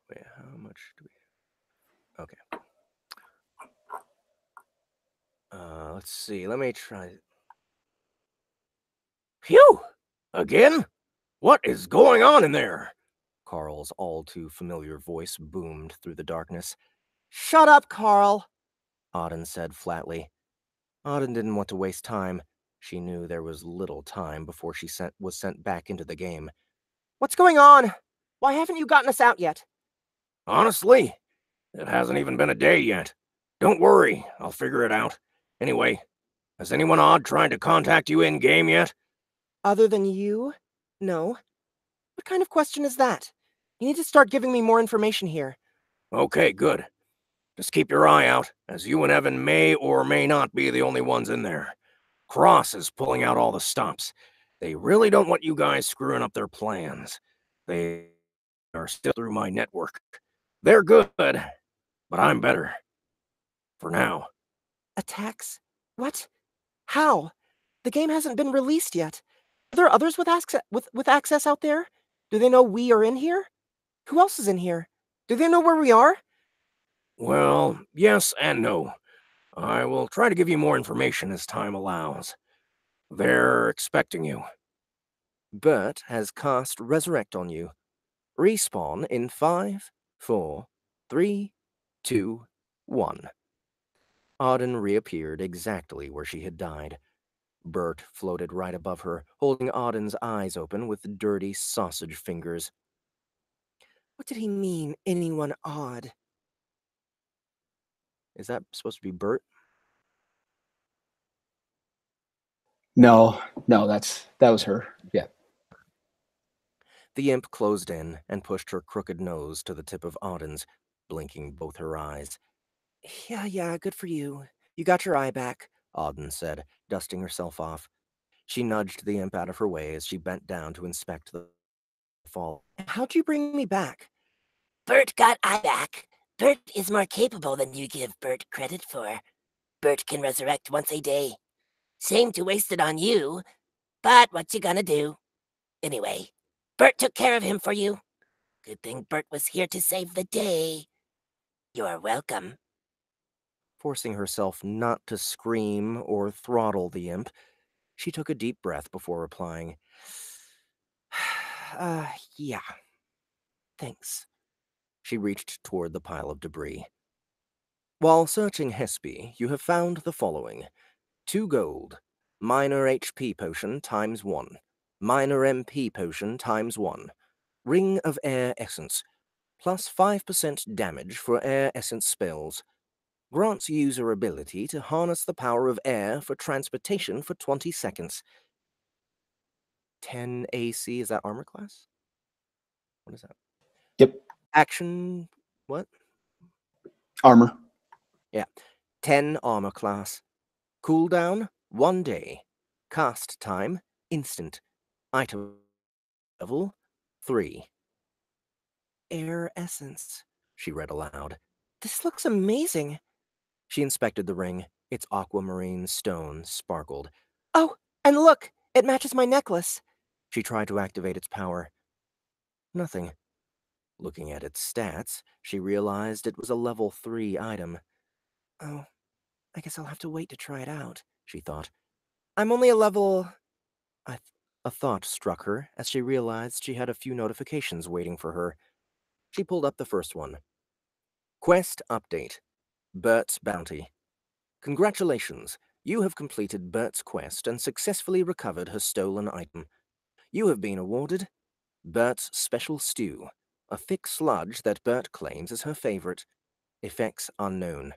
Wait, how much do we... Okay. Let's see. Let me try... Phew! Again? What is going on in there? Carl's all-too-familiar voice boomed through the darkness. Shut up, Carl, Auden said flatly. Auden didn't want to waste time. She knew there was little time before she was sent back into the game. What's going on? Why haven't you gotten us out yet? Honestly, it hasn't even been a day yet. Don't worry, I'll figure it out. Anyway, has anyone odd tried to contact you in-game yet? Other than you? No. What kind of question is that? You need to start giving me more information here. Okay, good. Just keep your eye out, as you and Evan may or may not be the only ones in there. Cross is pulling out all the stops. They really don't want you guys screwing up their plans. They are still through my network. They're good, but I'm better. For now. Attacks? What? How? The game hasn't been released yet. Are there others with access out there? Do they know we are in here? Who else is in here? Do they know where we are? Well, yes and no. I will try to give you more information as time allows. They're expecting you. Bert has cast Resurrect on you. Respawn in 5, 4, 3, 2, 1. Auden reappeared exactly where she had died. Bert floated right above her, holding Auden's eyes open with dirty sausage fingers. What did he mean, anyone odd? Is that supposed to be Bert? No, that was her. Yeah. The imp closed in and pushed her crooked nose to the tip of Auden's, blinking both her eyes. Yeah, good for you. You got your eye back, Auden said, dusting herself off. She nudged the imp out of her way as she bent down to inspect the fall. How'd you bring me back? Bert got eye back. Bert is more capable than you give Bert credit for. Bert can resurrect once a day. Shame to waste it on you, but what you gonna do? Anyway, Bert took care of him for you. Good thing Bert was here to save the day. You're welcome. Forcing herself not to scream or throttle the imp, she took a deep breath before replying. Yeah. Thanks. She reached toward the pile of debris. While searching Hespe, you have found the following. 2 gold. Minor HP potion times 1. Minor MP potion times 1. Ring of Air Essence. Plus 5% damage for air essence spells. Grants user ability to harness the power of air for transportation for 20 seconds. 10 AC, is that armor class? What is that? Yep. Action, what? Armor. Yeah. 10 armor class. Cooldown, 1 day. Cast time, instant. Item level, 3. Air essence, she read aloud. This looks amazing. She inspected the ring. Its aquamarine stone sparkled. Oh, and look! It matches my necklace. She tried to activate its power. Nothing. Looking at its stats, she realized it was a level 3 item. Oh, I guess I'll have to wait to try it out, she thought. I'm only a level... A thought struck her as she realized she had a few notifications waiting for her. She pulled up the first one. Quest update. Bert's bounty. Congratulations. You have completed Bert's quest and successfully recovered her stolen item. You have been awarded Bert's Special Stew, a thick sludge that Bert claims is her favorite. Effects unknown.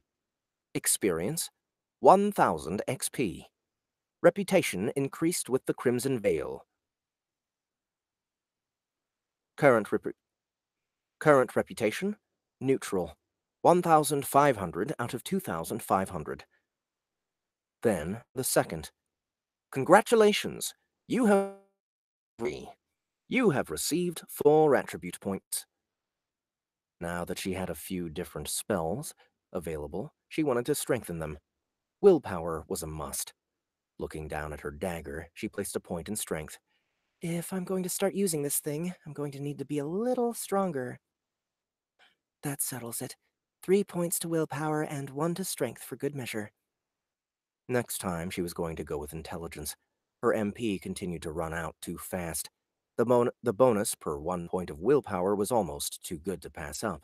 Experience 1000 XP. Reputation increased with the Crimson Veil. Current reputation neutral. 1,500 out of 2,500. Then the second. Congratulations. You have received 4 attribute points. Now that she had a few different spells available, she wanted to strengthen them. Willpower was a must. Looking down at her dagger, she placed a point in strength. If I'm going to start using this thing, I'm going to need to be a little stronger. That settles it. 3 points to willpower and 1 to strength for good measure. Next time, she was going to go with intelligence. Her MP continued to run out too fast. The bonus per 1 point of willpower was almost too good to pass up.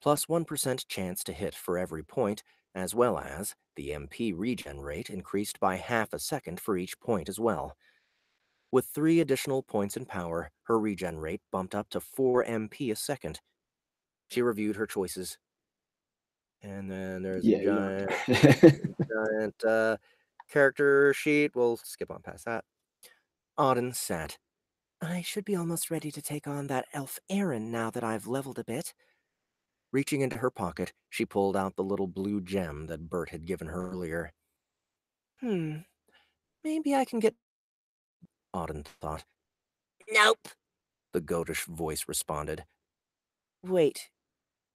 Plus 1% chance to hit for every point, as well as the MP regen rate increased by half a second for each point as well. With 3 additional points in power, her regen rate bumped up to 4 MP a second. She reviewed her choices. And then there's a giant character sheet. We'll skip on past that. Auden sat. I should be almost ready to take on that elf Aaron now that I've leveled a bit. Reaching into her pocket, she pulled out the little blue gem that Bert had given her earlier. Maybe I can get... Auden thought. Nope. The goatish voice responded. Wait,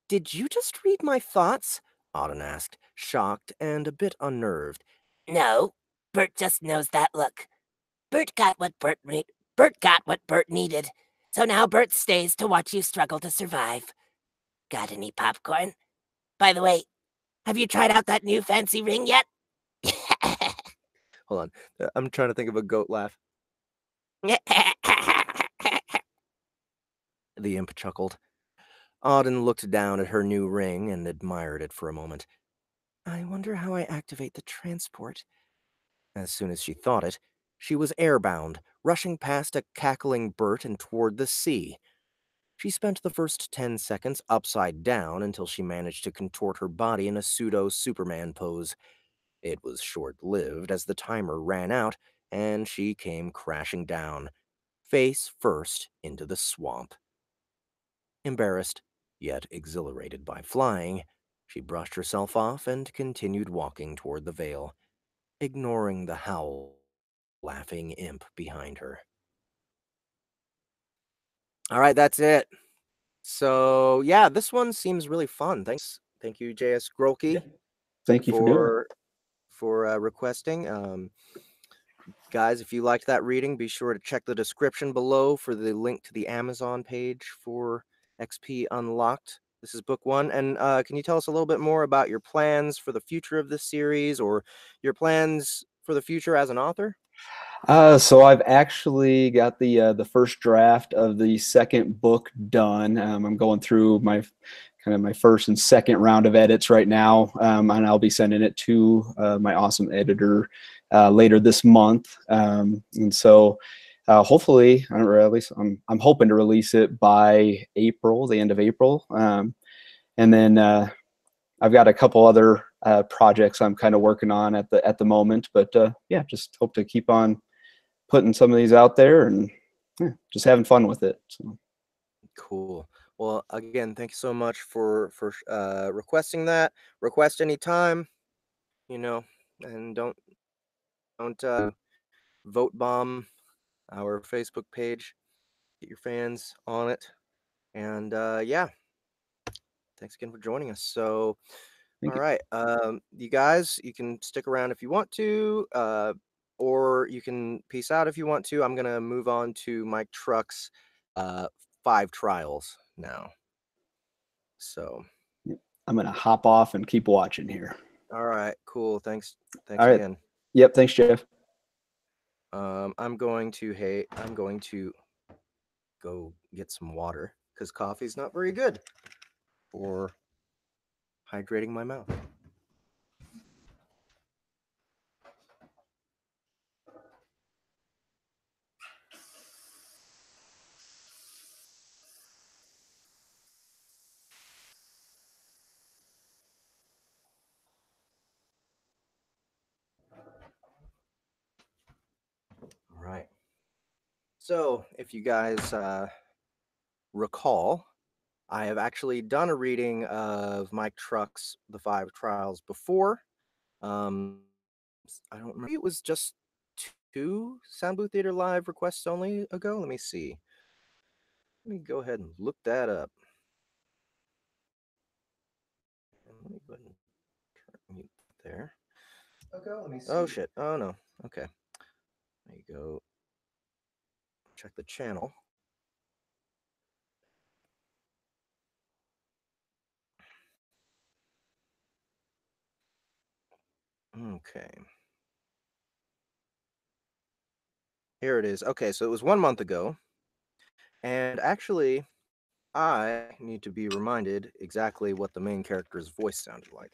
did you just read my thoughts? Auden asked, shocked and a bit unnerved. No. Bert just knows that look. Bert got what Bert got what Bert needed. So now Bert stays to watch you struggle to survive. Got any popcorn? By the way, have you tried out that new fancy ring yet? Hold on. I'm trying to think of a goat laugh. The imp chuckled. Auden looked down at her new ring and admired it for a moment. I wonder how I activate the transport. As soon as she thought it, she was airbound, rushing past a cackling Bert and toward the sea. She spent the first 10 seconds upside down until she managed to contort her body in a pseudo-Superman pose. It was short-lived as the timer ran out, and she came crashing down, face first into the swamp. Embarrassed, yet exhilarated by flying, she brushed herself off and continued walking toward the Vale, ignoring the howl, laughing imp behind her. All right, that's it. So, yeah, this one seems really fun. Thank you, JS Grulke, Thank you for doing it. for requesting. Guys, if you liked that reading, be sure to check the description below for the link to the Amazon page for XP Unlocked. This is book one. And can you tell us a little bit more about your plans for the future of this series, or your plans for the future as an author? So I've actually got the first draft of the second book done. I'm going through my first and second round of edits right now, and I'll be sending it to my awesome editor later this month. And so hopefully, or at least I'm hoping to release it by April, the end of April. And then I've got a couple other projects I'm kind of working on at the moment, but yeah, just hope to keep on putting some of these out there and yeah, just having fun with it. So. Cool. Well, again, thank you so much for requesting that. Request anytime, and don't vote bomb our Facebook page. Get your fans on it, and yeah, thanks again for joining us. So, Thank all you. right, you guys, you can stick around if you want to, or you can peace out if you want to. I'm gonna move on to Mike Truck's 5 trials now. So, I'm gonna hop off and keep watching here. all right, cool. Thanks All right. again. Yep. Thanks, Jeff. I'm going to go get some water because coffee's not very good for hydrating my mouth. All right. So, if you guys recall, I have actually done a reading of Mike Truck's The 5 Trials before. I don't remember. It was just 2 Sound Booth Theater Live requests only ago. Let me see. Let me go ahead and look that up. Let me go ahead and turn mute there. Okay, let me see. Oh shit. Oh no. Okay. There you go. Check the channel. Okay. Here it is. Okay, so it was 1 month ago. And actually, I need to be reminded exactly what the main character's voice sounded like.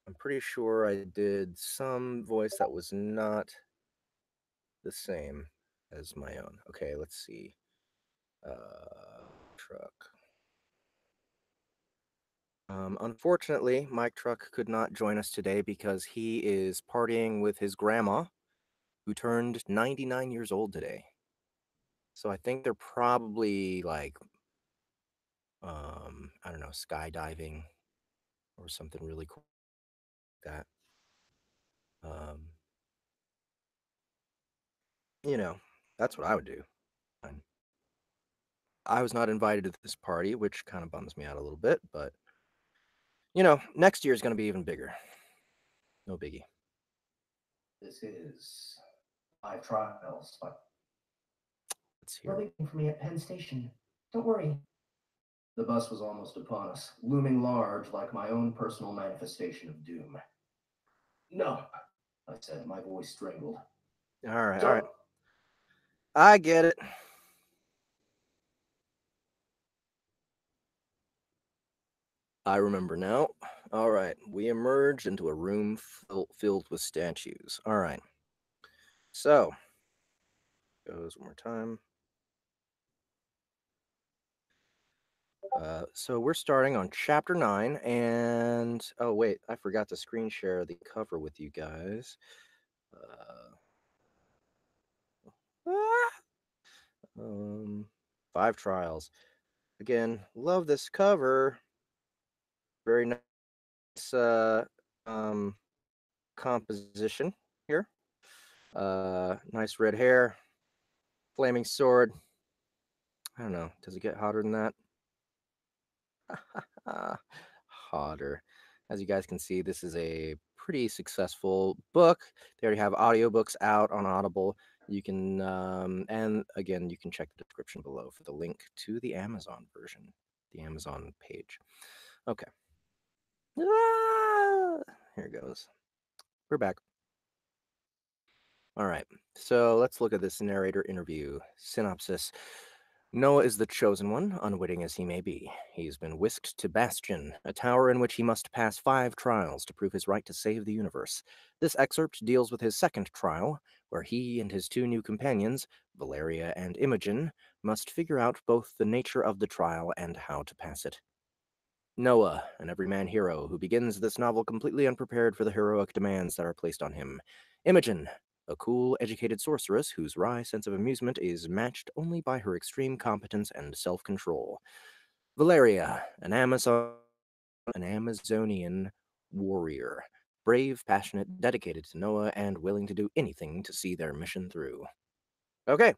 I'm pretty sure I did some voice that was not the same as my own. Okay, let's see. Truck. Unfortunately, Mike Truck could not join us today because he is partying with his grandma, who turned 99 years old today. So I think they're probably like, I don't know, skydiving or something really cool like that. You know, that's what I would do. Fine. I was not invited to this party, which kind of bums me out a little bit, but next year is going to be even bigger. No biggie. This is 5 trials. Let's They're hear it. waiting for me at Penn Station. Don't worry. The bus was almost upon us, looming large like my own personal manifestation of doom. No, I said, my voice strangled. All right, all Don't. right. I get it. I remember now. All right, we emerged into a room filled with statues. All right. So, goes one more time. So we're starting on chapter 9, and oh wait, I forgot to screen share the cover with you guys. Ah! 5 trials. Again, love this cover. Very nice um composition here. Nice red hair, flaming sword. I don't know. Does it get hotter than that? Hotter. As you guys can see, this is a pretty successful book. They already have audiobooks out on Audible. You can, and again, you can check the description below for the link to the Amazon version, the Amazon page. Okay. Ah! Here it goes. We're back. All right. So let's look at this narrator interview. Synopsis. Noah is the chosen one, unwitting as he may be. He's been whisked to Bastion, a tower in which he must pass 5 trials to prove his right to save the universe. This excerpt deals with his second trial, where he and his 2 new companions, Valeria and Imogen, must figure out both the nature of the trial and how to pass it. Noah, an everyman hero who begins this novel completely unprepared for the heroic demands that are placed on him. Imogen, a cool, educated sorceress whose wry sense of amusement is matched only by her extreme competence and self-control. Valeria, an Amazonian warrior, brave, passionate, dedicated to Noah, and willing to do anything to see their mission through. Okay.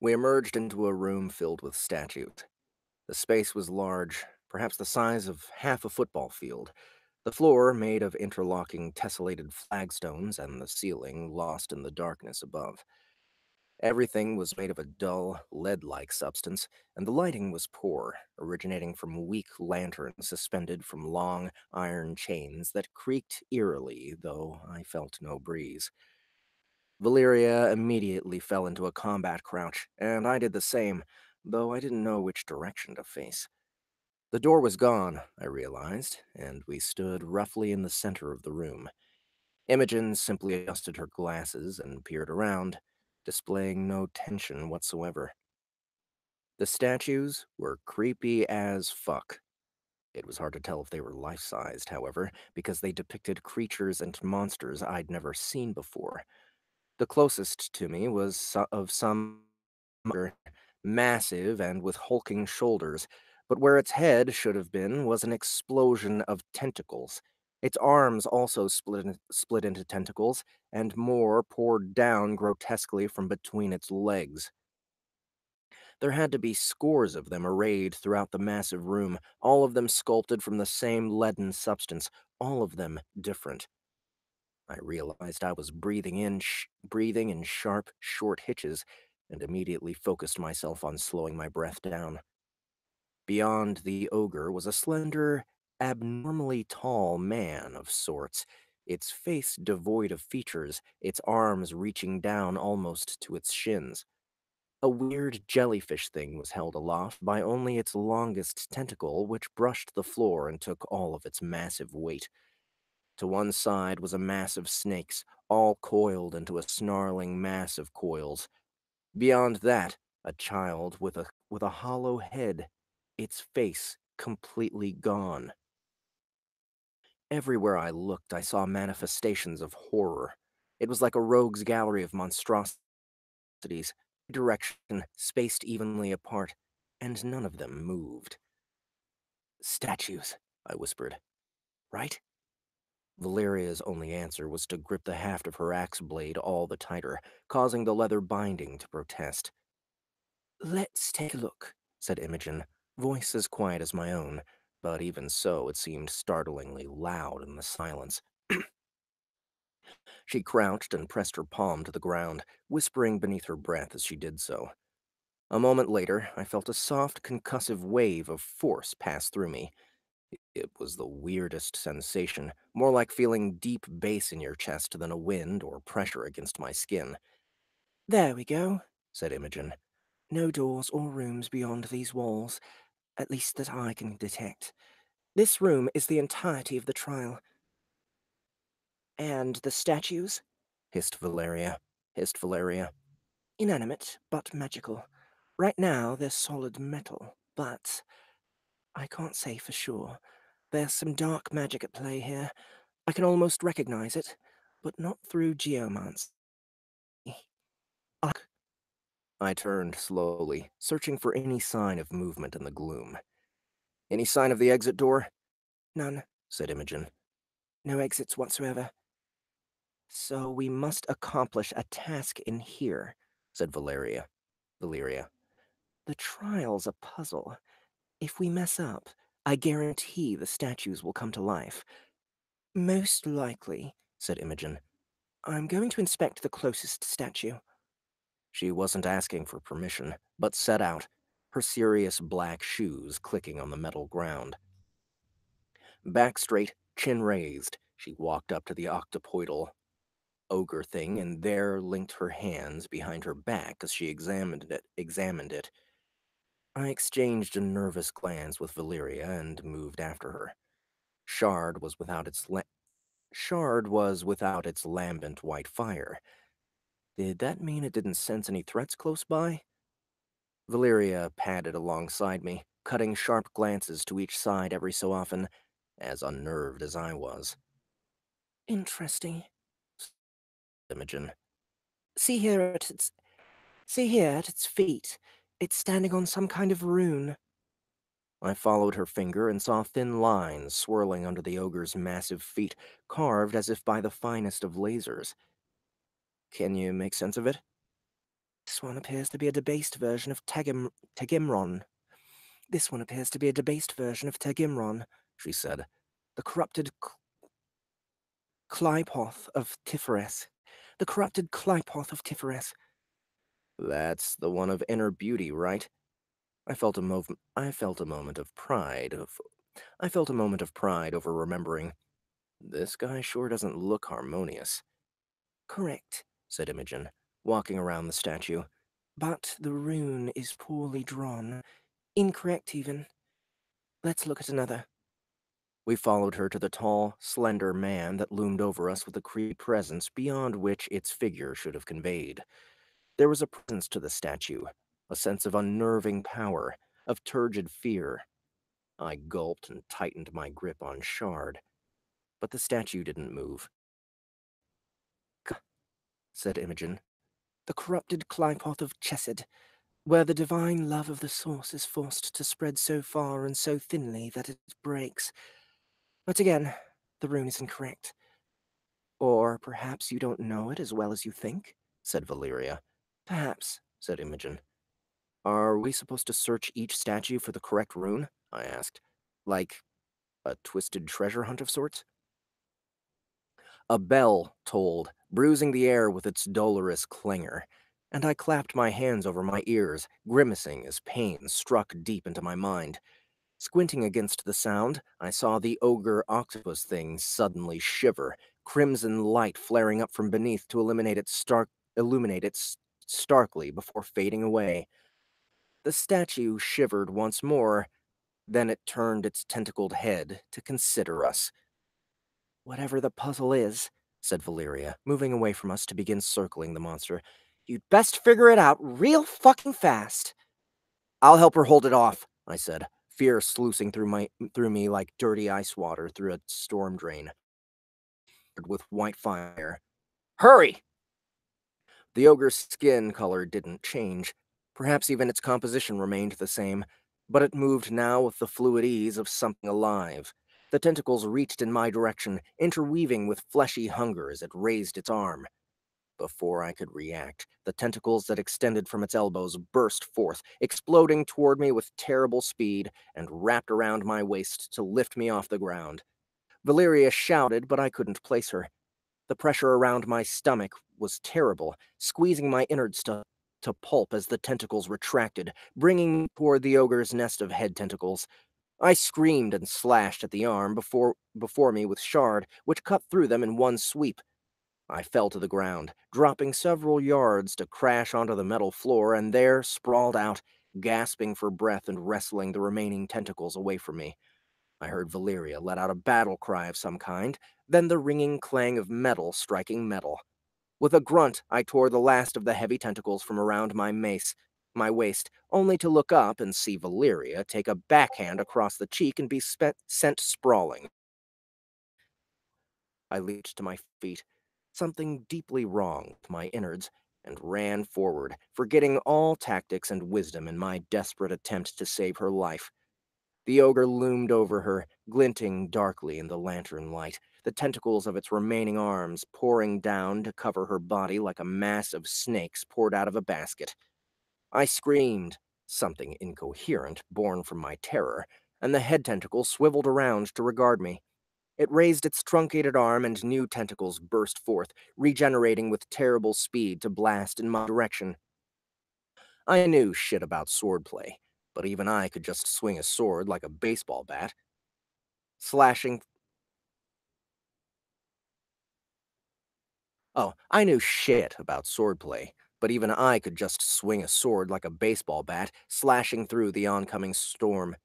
We emerged into a room filled with statues. The space was large, perhaps the size of half a football field. The floor made of interlocking tessellated flagstones, and the ceiling lost in the darkness above. Everything was made of a dull, lead-like substance, and the lighting was poor, originating from weak lanterns suspended from long iron chains that creaked eerily, though I felt no breeze. Valeria immediately fell into a combat crouch, and I did the same, though I didn't know which direction to face. The door was gone, I realized, and we stood roughly in the center of the room. Imogen simply adjusted her glasses and peered around, displaying no tension whatsoever. The statues were creepy as fuck. It was hard to tell if they were life-sized, however, because they depicted creatures and monsters I'd never seen before. The closest to me was of some massive and with hulking shoulders, but where its head should have been was an explosion of tentacles. Its arms also split into tentacles, and more poured down grotesquely from between its legs. There had to be scores of them arrayed throughout the massive room, all of them sculpted from the same leaden substance, all of them different. I realized I was breathing in sharp, short hitches, and immediately focused myself on slowing my breath down. Beyond the ogre was a slender, abnormally tall man of sorts, its face devoid of features, its arms reaching down almost to its shins. A weird jellyfish thing was held aloft by only its longest tentacle, which brushed the floor and took all of its massive weight. To one side was a mass of snakes, all coiled into a snarling mass of coils. Beyond that, a child with a hollow head, its face completely gone. Everywhere I looked, I saw manifestations of horror. It was like a rogue's gallery of monstrosities, direction spaced evenly apart, and none of them moved. Statues, I whispered. Right? Valeria's only answer was to grip the haft of her axe blade all the tighter, causing the leather binding to protest. Let's take a look, said Imogen, voice as quiet as my own, but even so it seemed startlingly loud in the silence. She crouched and pressed her palm to the ground, whispering beneath her breath as she did so. A moment later, I felt a soft, concussive wave of force pass through me. It was the weirdest sensation, more like feeling deep bass in your chest than a wind or pressure against my skin. There we go, said Imogen. No doors or rooms beyond these walls, at least that I can detect. This room is the entirety of the trial. And the statues? Hissed Valeria. Inanimate, but magical. Right now, they're solid metal, but I can't say for sure. There's some dark magic at play here. I can almost recognize it, but not through geomancy. I turned slowly, searching for any sign of movement in the gloom. Any sign of the exit door? None, said Imogen. No exits whatsoever. So we must accomplish a task in here, said Valeria. The trial's a puzzle. If we mess up, I guarantee the statues will come to life. Most likely, said Imogen. I'm going to inspect the closest statue. She wasn't asking for permission, but set out, her serious black shoes clicking on the metal ground. Back straight, chin raised, she walked up to the octopoidal ogre thing and there linked her hands behind her back as she examined it. I exchanged a nervous glance with Valeria and moved after her. Shard was without its lambent white fire. Did that mean it didn't sense any threats close by? Valeria padded alongside me, cutting sharp glances to each side every so often, as unnerved as I was. Interesting, Imogen. See here at its feet. It's standing on some kind of rune. I followed her finger and saw thin lines swirling under the ogre's massive feet, carved as if by the finest of lasers. Can you make sense of it? This one appears to be a debased version of Tegimron. She said. The corrupted Clypoth of Tifereth. That's the one of inner beauty, right? I felt a moment of pride over remembering. This guy sure doesn't look harmonious. Correct, said Imogen, walking around the statue. But the rune is poorly drawn. Incorrect, even. Let's look at another. We followed her to the tall, slender man that loomed over us with a creepy presence beyond which its figure should have conveyed. There was a presence to the statue, a sense of unnerving power, of turgid fear. I gulped and tightened my grip on Shard, but the statue didn't move. Said Imogen. The corrupted Clypoth of Chesed, where the divine love of the source is forced to spread so far and so thinly that it breaks. But again, the rune is incorrect. Or perhaps you don't know it as well as you think, said Valeria. Perhaps, said Imogen. Are we supposed to search each statue for the correct rune? I asked. Like a twisted treasure hunt of sorts? A bell tolled, bruising the air with its dolorous clangor, and I clapped my hands over my ears, grimacing as pain struck deep into my mind. Squinting against the sound, I saw the ogre octopus thing suddenly shiver, crimson light flaring up from beneath to illuminate it starkly before fading away. The statue shivered once more, then it turned its tentacled head to consider us. Whatever the puzzle is, said Valeria, moving away from us to begin circling the monster, you'd best figure it out real fucking fast. I'll help her hold it off, I said, fear sluicing through me like dirty ice water through a storm drain. With white fire. Hurry! The ogre's skin color didn't change. Perhaps even its composition remained the same, but it moved now with the fluid ease of something alive. The tentacles reached in my direction, interweaving with fleshy hunger as it raised its arm. Before I could react, the tentacles that extended from its elbows burst forth, exploding toward me with terrible speed, and wrapped around my waist to lift me off the ground. Valeria shouted, but I couldn't place her. The pressure around my stomach was terrible, squeezing my innards to pulp as the tentacles retracted, bringing me toward the ogre's nest of head tentacles. I screamed and slashed at the arm before me with Shard, which cut through them in one sweep. I fell to the ground, dropping several yards to crash onto the metal floor, and there, sprawled out, gasping for breath and wrestling the remaining tentacles away from me. I heard Valeria let out a battle cry of some kind, then the ringing clang of metal striking metal. With a grunt, I tore the last of the heavy tentacles from around my waist, only to look up and see Valeria take a backhand across the cheek and be sent sprawling. I leaped to my feet, something deeply wrong with my innards, and ran forward, forgetting all tactics and wisdom in my desperate attempt to save her life. The ogre loomed over her, glinting darkly in the lantern light, the tentacles of its remaining arms pouring down to cover her body like a mass of snakes poured out of a basket. I screamed, something incoherent born from my terror, and the head tentacle swiveled around to regard me. It raised its truncated arm and new tentacles burst forth, regenerating with terrible speed to blast in my direction. I knew shit about swordplay, but even I could just swing a sword like a baseball bat. Slashing... Oh, I knew shit about swordplay, but even I could just swing a sword like a baseball bat, slashing through the oncoming storm.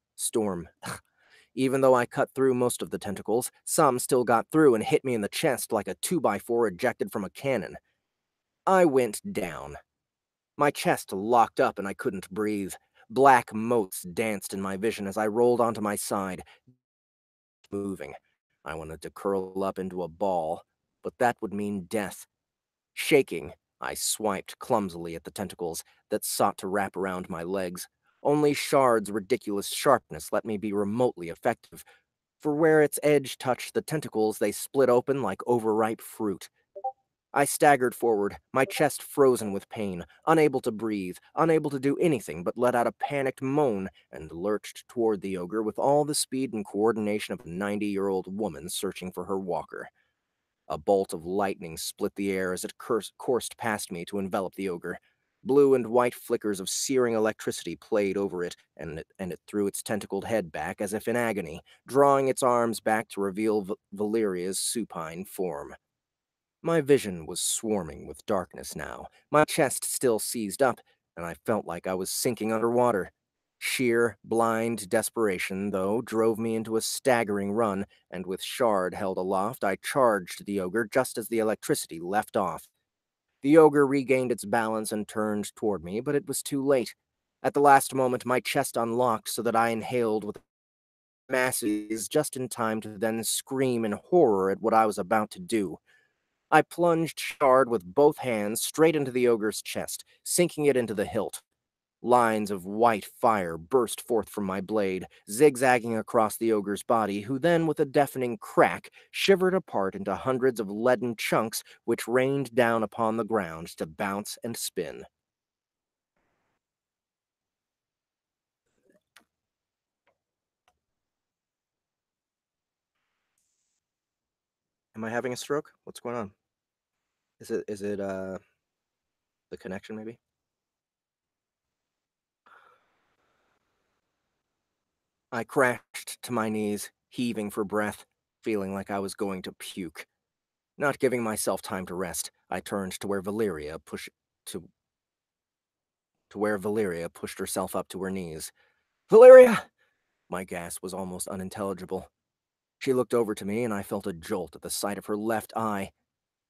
Even though I cut through most of the tentacles, some still got through and hit me in the chest like a 2x4 ejected from a cannon. I went down. My chest locked up and I couldn't breathe. Black motes danced in my vision as I rolled onto my side, moving. I wanted to curl up into a ball, but that would mean death. Shaking, I swiped clumsily at the tentacles that sought to wrap around my legs. Only Shard's ridiculous sharpness let me be remotely effective, for where its edge touched the tentacles, they split open like overripe fruit. I staggered forward, my chest frozen with pain, unable to breathe, unable to do anything but let out a panicked moan, and lurched toward the ogre with all the speed and coordination of a 90-year-old woman searching for her walker. A bolt of lightning split the air as it coursed past me to envelop the ogre. Blue and white flickers of searing electricity played over it, and it threw its tentacled head back as if in agony, drawing its arms back to reveal Valeria's supine form. My vision was swarming with darkness now, my chest still seized up, and I felt like I was sinking underwater. Sheer, blind desperation, though, drove me into a staggering run, and with Shard held aloft, I charged the ogre just as the electricity left off. The ogre regained its balance and turned toward me, but it was too late. At the last moment, my chest unlocked so that I inhaled with masses just in time to then scream in horror at what I was about to do. I plunged Shard with both hands straight into the ogre's chest, sinking it into the hilt. Lines of white fire burst forth from my blade, zigzagging across the ogre's body, who then, with a deafening crack, shivered apart into hundreds of leaden chunks which rained down upon the ground to bounce and spin. Am I having a stroke? What's going on? Is it the connection maybe? I crashed to my knees, heaving for breath, feeling like I was going to puke. Not giving myself time to rest, I turned to where Valeria pushed herself up to her knees. "Valeria!" My gasp was almost unintelligible. She looked over to me, and I felt a jolt at the sight of her left eye.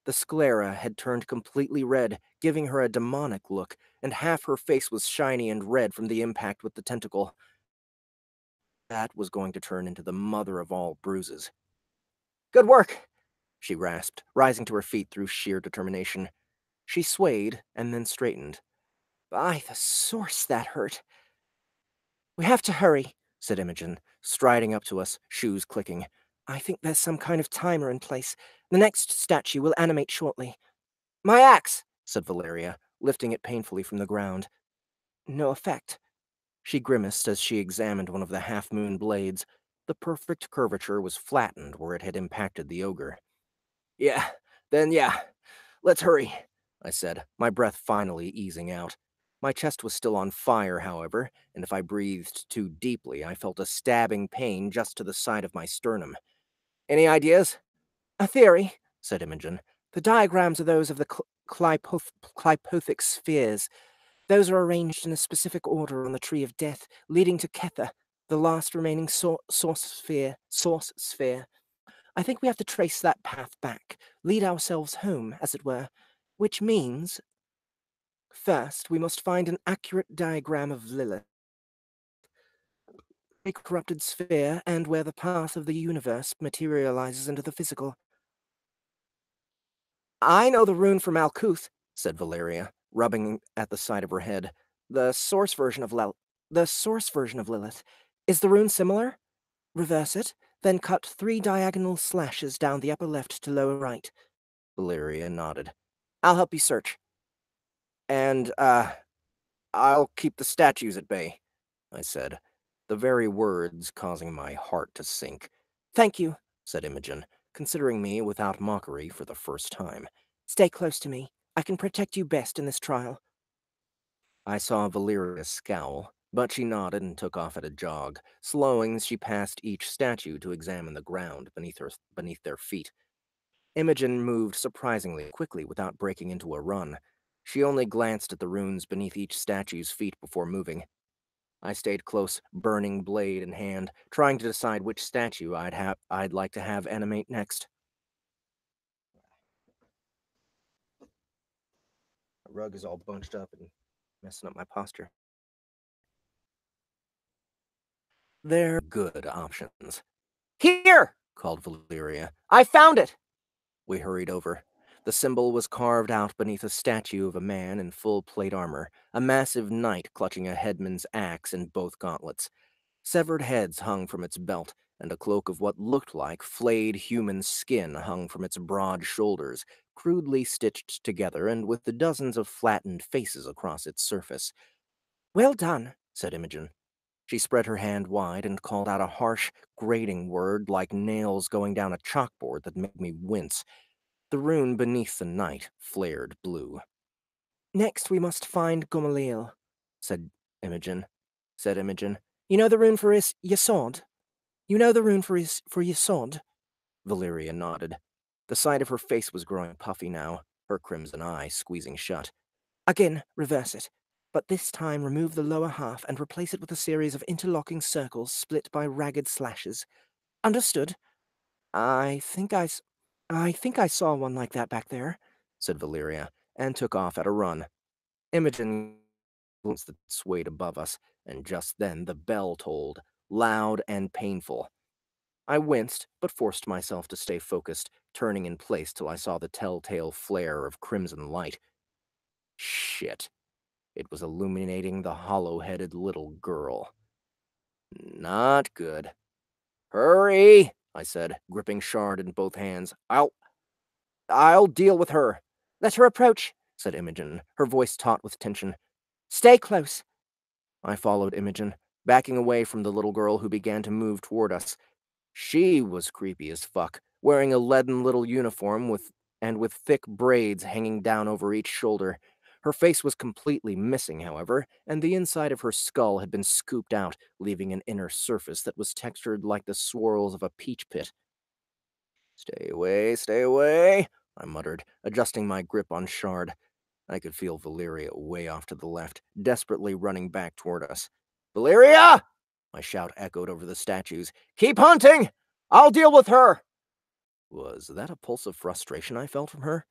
The sclera had turned completely red, giving her a demonic look, and half her face was shiny and red from the impact with the tentacle. That was going to turn into the mother of all bruises. "Good work!" she rasped, rising to her feet through sheer determination. She swayed and then straightened. "By the source, that hurt." "We have to hurry," said Imogen, striding up to us, shoes clicking. I think there's some kind of timer in place. The next statue will animate shortly. My axe, said Valeria, lifting it painfully from the ground. No effect. She grimaced as she examined one of the half-moon blades. The perfect curvature was flattened where it had impacted the ogre. Yeah, let's hurry, I said, my breath finally easing out. My chest was still on fire, however, and if I breathed too deeply, I felt a stabbing pain just to the side of my sternum. Any ideas? A theory, said Imogen. The diagrams are those of the clypothic spheres. Those are arranged in a specific order on the Tree of Death, leading to Kether, the last remaining source sphere. I think we have to trace that path back, lead ourselves home, as it were, which means, first, we must find an accurate diagram of Lilith, a corrupted sphere, and where the path of the universe materializes into the physical. I know the rune for Malkuth, said Valeria, rubbing at the side of her head. The source version of Lilith. Is the rune similar? Reverse it, then cut 3 diagonal slashes down the upper left to lower right. Valeria nodded. I'll help you search. And, I'll keep the statues at bay, I said, the very words causing my heart to sink. Thank you, said Imogen, considering me without mockery for the first time. Stay close to me. I can protect you best in this trial. I saw Valeria scowl, but she nodded and took off at a jog, slowing as she passed each statue to examine the ground beneath their feet. Imogen moved surprisingly quickly without breaking into a run. She only glanced at the runes beneath each statue's feet before moving. I stayed close, burning blade in hand, trying to decide which statue I'd like to have animate next. The rug is all bunched up and messing up my posture. They're good options. Here! Called Valeria. I found it! We hurried over. The symbol was carved out beneath a statue of a man in full plate armor, a massive knight clutching a headman's axe in both gauntlets. Severed heads hung from its belt, and a cloak of what looked like flayed human skin hung from its broad shoulders, crudely stitched together and with the dozens of flattened faces across its surface. Well done, said Imogen. She spread her hand wide and called out a harsh, grating word like nails going down a chalkboard that made me wince. The rune beneath the knight flared blue. Next we must find Gamaliel, said Imogen. You know the rune for Yesod? Yesod? Valeria nodded. The side of her face was growing puffy now, her crimson eye squeezing shut. Again, reverse it, but this time remove the lower half and replace it with a series of interlocking circles split by ragged slashes. Understood? I think I saw one like that back there, said Valeria, and took off at a run. Imogen glanced that swayed above us, and just then the bell tolled, loud and painful. I winced, but forced myself to stay focused, turning in place till I saw the telltale flare of crimson light. Shit. It was illuminating the hollow-headed little girl. Not good. Hurry, I said, gripping Shard in both hands. I'll deal with her. Let her approach, said Imogen, her voice taut with tension. Stay close. I followed Imogen, backing away from the little girl who began to move toward us. She was creepy as fuck, wearing a leaden little uniform with thick braids hanging down over each shoulder. Her face was completely missing, however, and the inside of her skull had been scooped out, leaving an inner surface that was textured like the swirls of a peach pit. Stay away, I muttered, adjusting my grip on Shard. I could feel Valeria way off to the left, desperately running back toward us. Valeria! My shout echoed over the statues. Keep hunting! I'll deal with her! Was that a pulse of frustration I felt from her?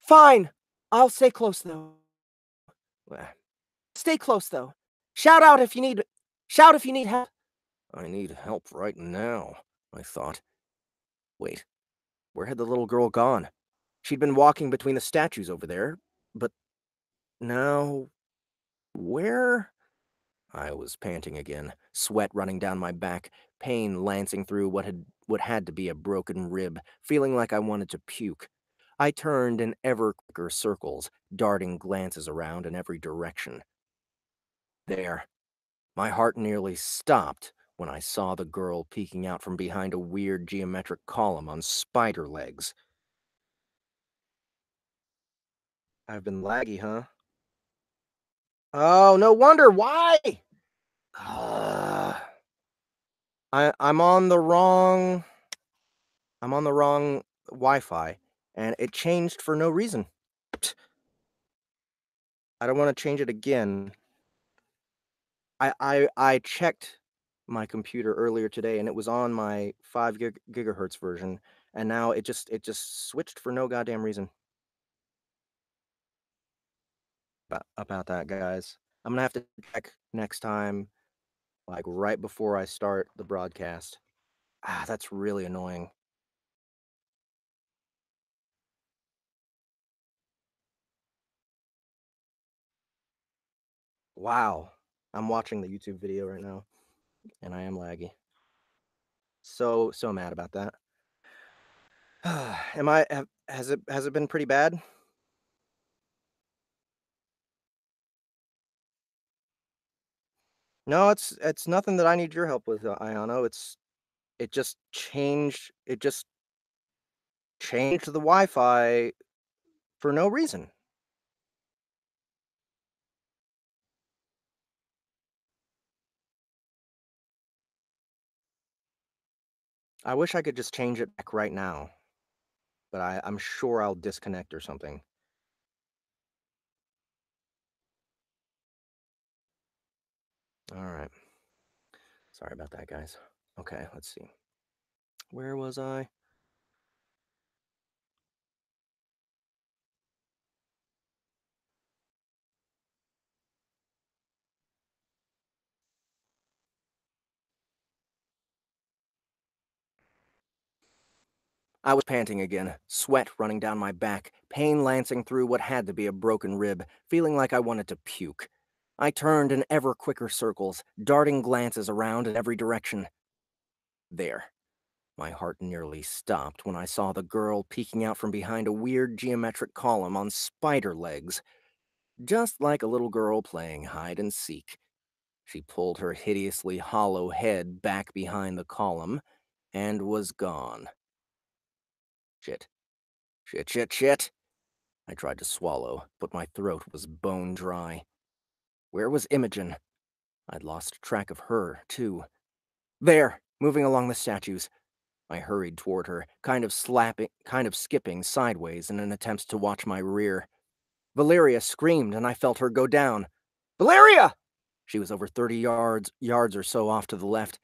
Fine! I'll stay close, though. Stay close, though. Shout if you need help. I need help right now, I thought. Wait, where had the little girl gone? She'd been walking between the statues over there, but now... where? I was panting again, sweat running down my back, pain lancing through what had to be a broken rib, feeling like I wanted to puke. I turned in ever quicker circles, darting glances around in every direction. There, my heart nearly stopped when I saw the girl peeking out from behind a weird geometric column on spider legs. I've been laggy, huh? Oh, no wonder. Why? I'm on the wrong Wi-Fi, and it changed for no reason. I don't want to change it again. I checked my computer earlier today, and it was on my 5 gigahertz version, and now it just switched for no goddamn reason. About that, guys. I'm gonna have to check next time, like right before I start the broadcast. That's really annoying. Wow. I'm watching the YouTube video right now, and I am laggy. So mad about that. Has it been pretty bad? No, it's nothing that I need your help with, Ayano. It just changed the Wi-Fi for no reason. I wish I could just change it back right now, but I'm sure I'll disconnect or something. All right. Sorry about that, guys. Okay, let's see. Where was I? I was panting again, sweat running down my back, pain lancing through what had to be a broken rib, feeling like I wanted to puke. I turned in ever quicker circles, darting glances around in every direction. There. My heart nearly stopped when I saw the girl peeking out from behind a weird geometric column on spider legs, just like a little girl playing hide and seek. She pulled her hideously hollow head back behind the column and was gone. Shit. Shit, shit, shit. I tried to swallow, but my throat was bone dry. Where was Imogen? I'd lost track of her, too. There, moving along the statues. I hurried toward her, kind of skipping sideways in an attempt to watch my rear. Valeria screamed, and I felt her go down. Valeria! She was over 30 yards or so off to the left.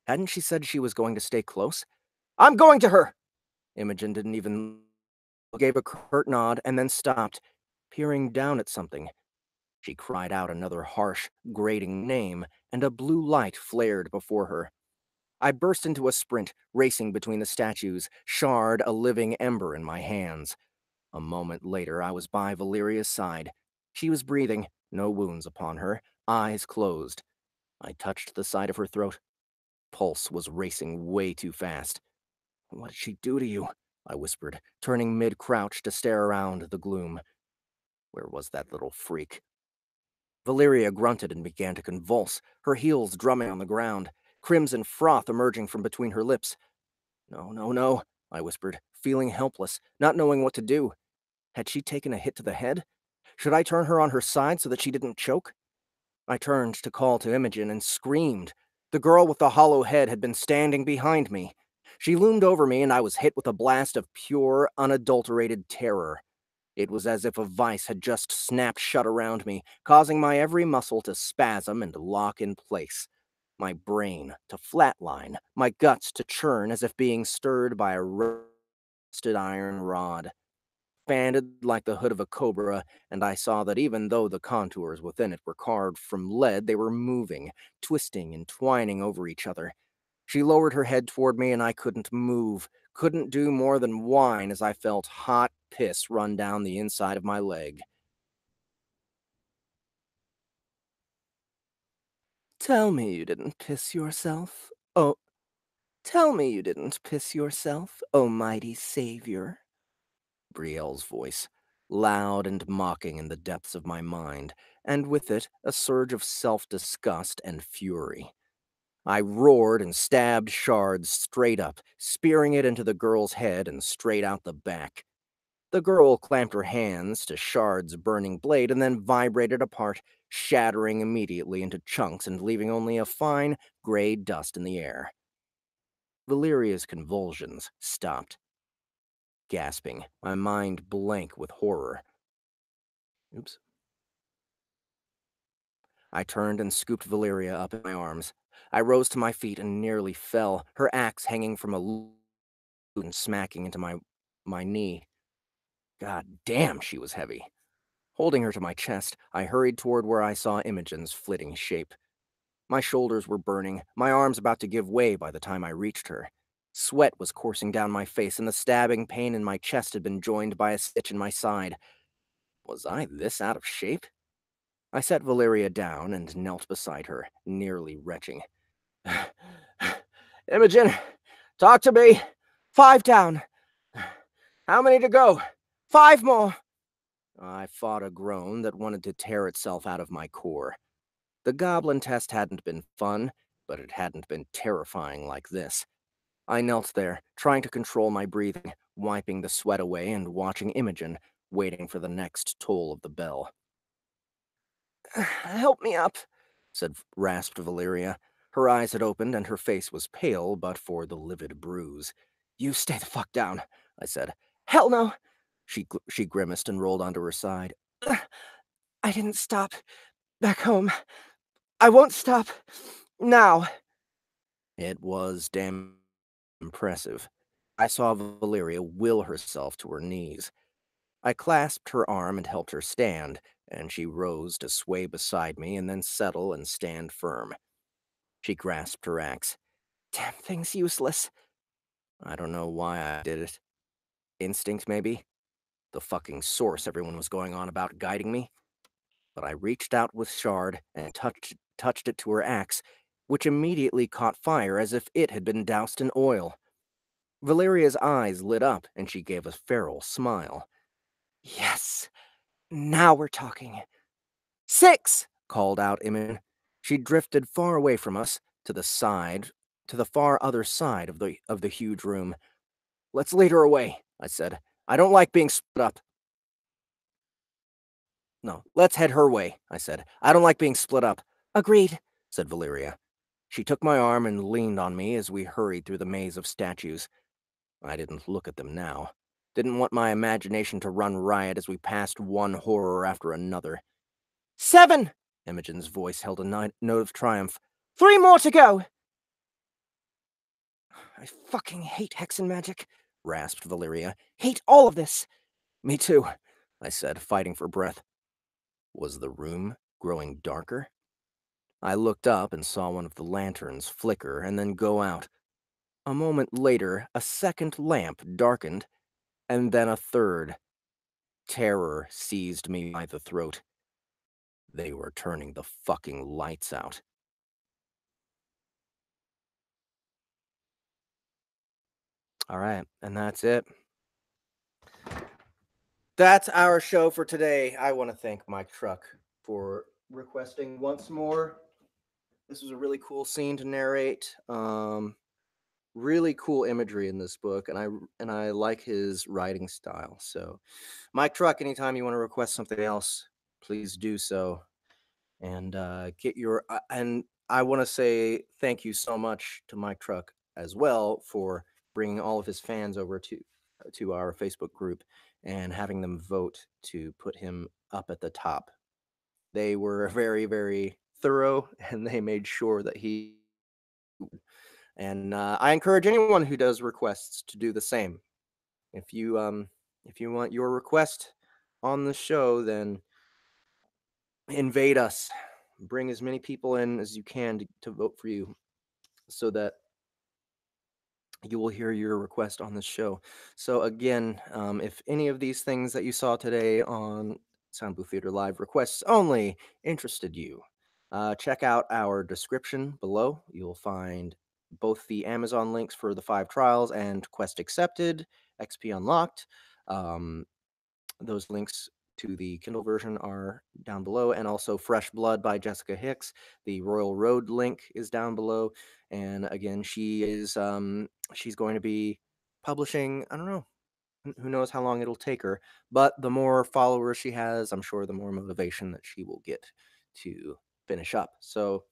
Hadn't she said she was going to stay close? I'm going to her! Imogen didn't even gave a curt nod and then stopped, peering down at something. She cried out another harsh, grating name, and a blue light flared before her. I burst into a sprint, racing between the statues, shard a living ember in my hands. A moment later, I was by Valeria's side. She was breathing, no wounds upon her, eyes closed. I touched the side of her throat. Pulse was racing way too fast. What did she do to you? I whispered, turning mid-crouch to stare around the gloom. Where was that little freak? Valeria grunted and began to convulse, her heels drumming on the ground, crimson froth emerging from between her lips. No, no, no, I whispered, feeling helpless, not knowing what to do. Had she taken a hit to the head? Should I turn her on her side so that she didn't choke? I turned to call to Imogen and screamed. The girl with the hollow head had been standing behind me. She loomed over me and I was hit with a blast of pure, unadulterated terror. It was as if a vice had just snapped shut around me, causing my every muscle to spasm and lock in place. My brain to flatline, my guts to churn as if being stirred by a rusted iron rod. Banded like the hood of a cobra, and I saw that even though the contours within it were carved from lead, they were moving, twisting and twining over each other. She lowered her head toward me, and I couldn't move, couldn't do more than whine as I felt hot piss run down the inside of my leg. Tell me you didn't piss yourself. Oh, tell me you didn't piss yourself, oh mighty savior. Brielle's voice, loud and mocking in the depths of my mind, and with it a surge of self-disgust and fury. I roared and stabbed shards straight up, spearing it into the girl's head and straight out the back. The girl clamped her hands to Shard's burning blade and then vibrated apart, shattering immediately into chunks and leaving only a fine, gray dust in the air. Valeria's convulsions stopped. Gasping, my mind blank with horror. Oops. I turned and scooped Valeria up in my arms. I rose to my feet and nearly fell, her axe hanging from a loop and smacking into my knee. God damn, she was heavy. Holding her to my chest, I hurried toward where I saw Imogen's flitting shape. My shoulders were burning, my arms about to give way by the time I reached her. Sweat was coursing down my face, and the stabbing pain in my chest had been joined by a stitch in my side. Was I this out of shape? I set Valeria down and knelt beside her, nearly retching. Imogen, talk to me. 5 down. How many to go? 5 more. I fought a groan that wanted to tear itself out of my core. The goblin test hadn't been fun, but it hadn't been terrifying like this. I knelt there, trying to control my breathing, wiping the sweat away and watching Imogen, waiting for the next toll of the bell. Help me up, rasped Valeria. Her eyes had opened and her face was pale but for the livid bruise. You stay the fuck down, I said. Hell no. She grimaced and rolled onto her side. I didn't stop. Back home. I won't stop. Now. It was damn impressive. I saw Valeria will herself to her knees. I clasped her arm and helped her stand, and she rose to sway beside me and then settle and stand firm. She grasped her axe. Damn thing's useless. I don't know why I did it. Instinct, maybe? The fucking source everyone was going on about guiding me? But I reached out with Shard and touched it to her axe, which immediately caught fire as if it had been doused in oil. Valeria's eyes lit up, and she gave a feral smile. Yes, now we're talking. 6, called out Imogen. She drifted far away from us, to the far other side of the huge room. Let's lead her away, I said. I don't like being split up. No, let's head her way, I said. I don't like being split up. Agreed, said Valeria. She took my arm and leaned on me as we hurried through the maze of statues. I didn't look at them now. Didn't want my imagination to run riot as we passed one horror after another. 7! Imogen's voice held a note of triumph. 3 more to go! I fucking hate hexen magic, rasped Valeria. Hate all of this. Me too, I said, fighting for breath. Was the room growing darker? I looked up and saw one of the lanterns flicker and then go out. A moment later, a second lamp darkened, and then a third. Terror seized me by the throat. They were turning the fucking lights out. All right, and that's it. That's our show for today. I want to thank Mike Truk for requesting once more. This was a really cool scene to narrate. Really cool imagery in this book, and I like his writing style. So, Mike Truk, anytime you want to request something else, please do so. And and I want to say thank you so much to Mike Truk as well for bringing all of his fans over to our Facebook group and having them vote to put him up at the top. They were very, very thorough, and they made sure that he. And I encourage anyone who does requests to do the same. If you want your request on the show, then invade us. Bring as many people in as you can to vote for you, so that you will hear your request on the show. So again, if any of these things that you saw today on Sound Blue Theater Live requests only interested you, Check out our description below. You'll find both the Amazon links for the 5 trials and Quest Accepted, XP Unlocked. Those links to the Kindle version are down below, and also Fresh Blood by Jessica Hicks. The Royal Road link is down below, and again, she's going to be publishing. I don't know. Who knows how long it'll take her? But the more followers she has, I'm sure the more motivation that she will get to finish up. So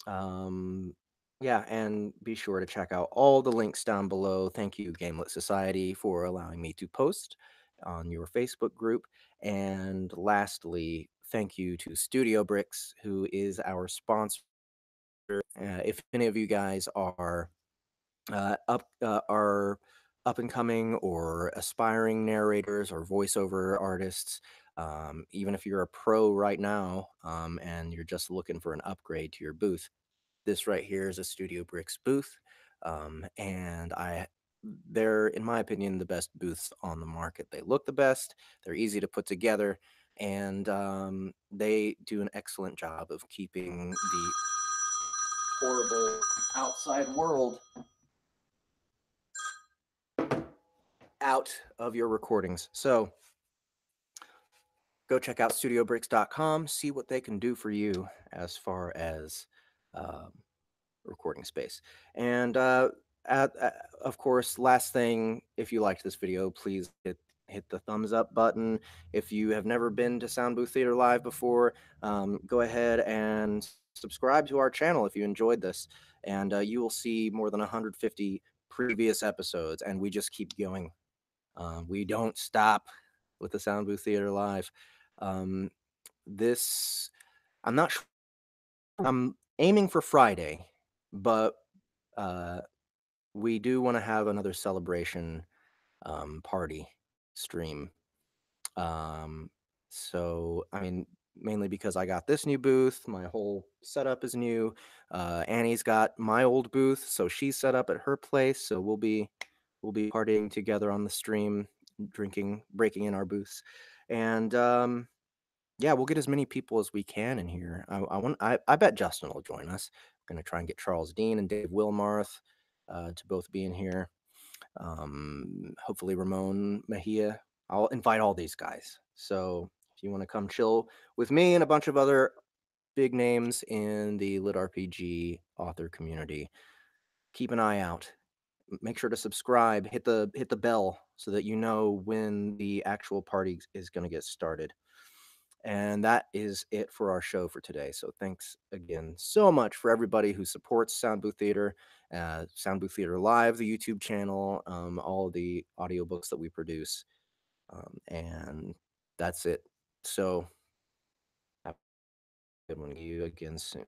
um, yeah, and be sure to check out all the links down below. Thank you, Gamelet Society, for allowing me to post on your Facebook group. And lastly, thank you to Studio Bricks, who is our sponsor. If any of you guys are up and coming or aspiring narrators or voiceover artists, even if you're a pro right now and you're just looking for an upgrade to your booth, this right here is a Studio Bricks booth, and they're, in my opinion, the best booths on the market. They look the best, they're easy to put together, and they do an excellent job of keeping the horrible outside world out of your recordings. So go check out studiobricks.com, see what they can do for you as far as um, recording space. And of course, last thing, if you liked this video, please hit the thumbs up button. If you have never been to Sound Booth Theater Live before, go ahead and subscribe to our channel if you enjoyed this, and you will see more than 150 previous episodes, and we just keep going. We don't stop with the Sound Booth Theater Live. Um, this, I'm not sure. I'm aiming for Friday, but uh, we do want to have another celebration party stream. Um, so, I mean, mainly because I got this new booth, my whole setup is new. Annie's got my old booth, so she's set up at her place. So we'll be partying together on the stream, drinking, breaking in our booths, and yeah, we'll get as many people as we can in here. I bet Justin will join us. We're gonna try and get Charles Dean and Dave Wilmarth to both be in here. Hopefully Ramon Mejia. I'll invite all these guys. So if you want to come chill with me and a bunch of other big names in the lit RPG author community, keep an eye out. Make sure to subscribe, hit the bell so that you know when the actual party is going to get started. And that is it for our show for today. So thanks again so much for everybody who supports Sound Booth Theater, Sound Booth Theater Live, the YouTube channel, all the audiobooks that we produce. And that's it. So have a good one. See you again soon.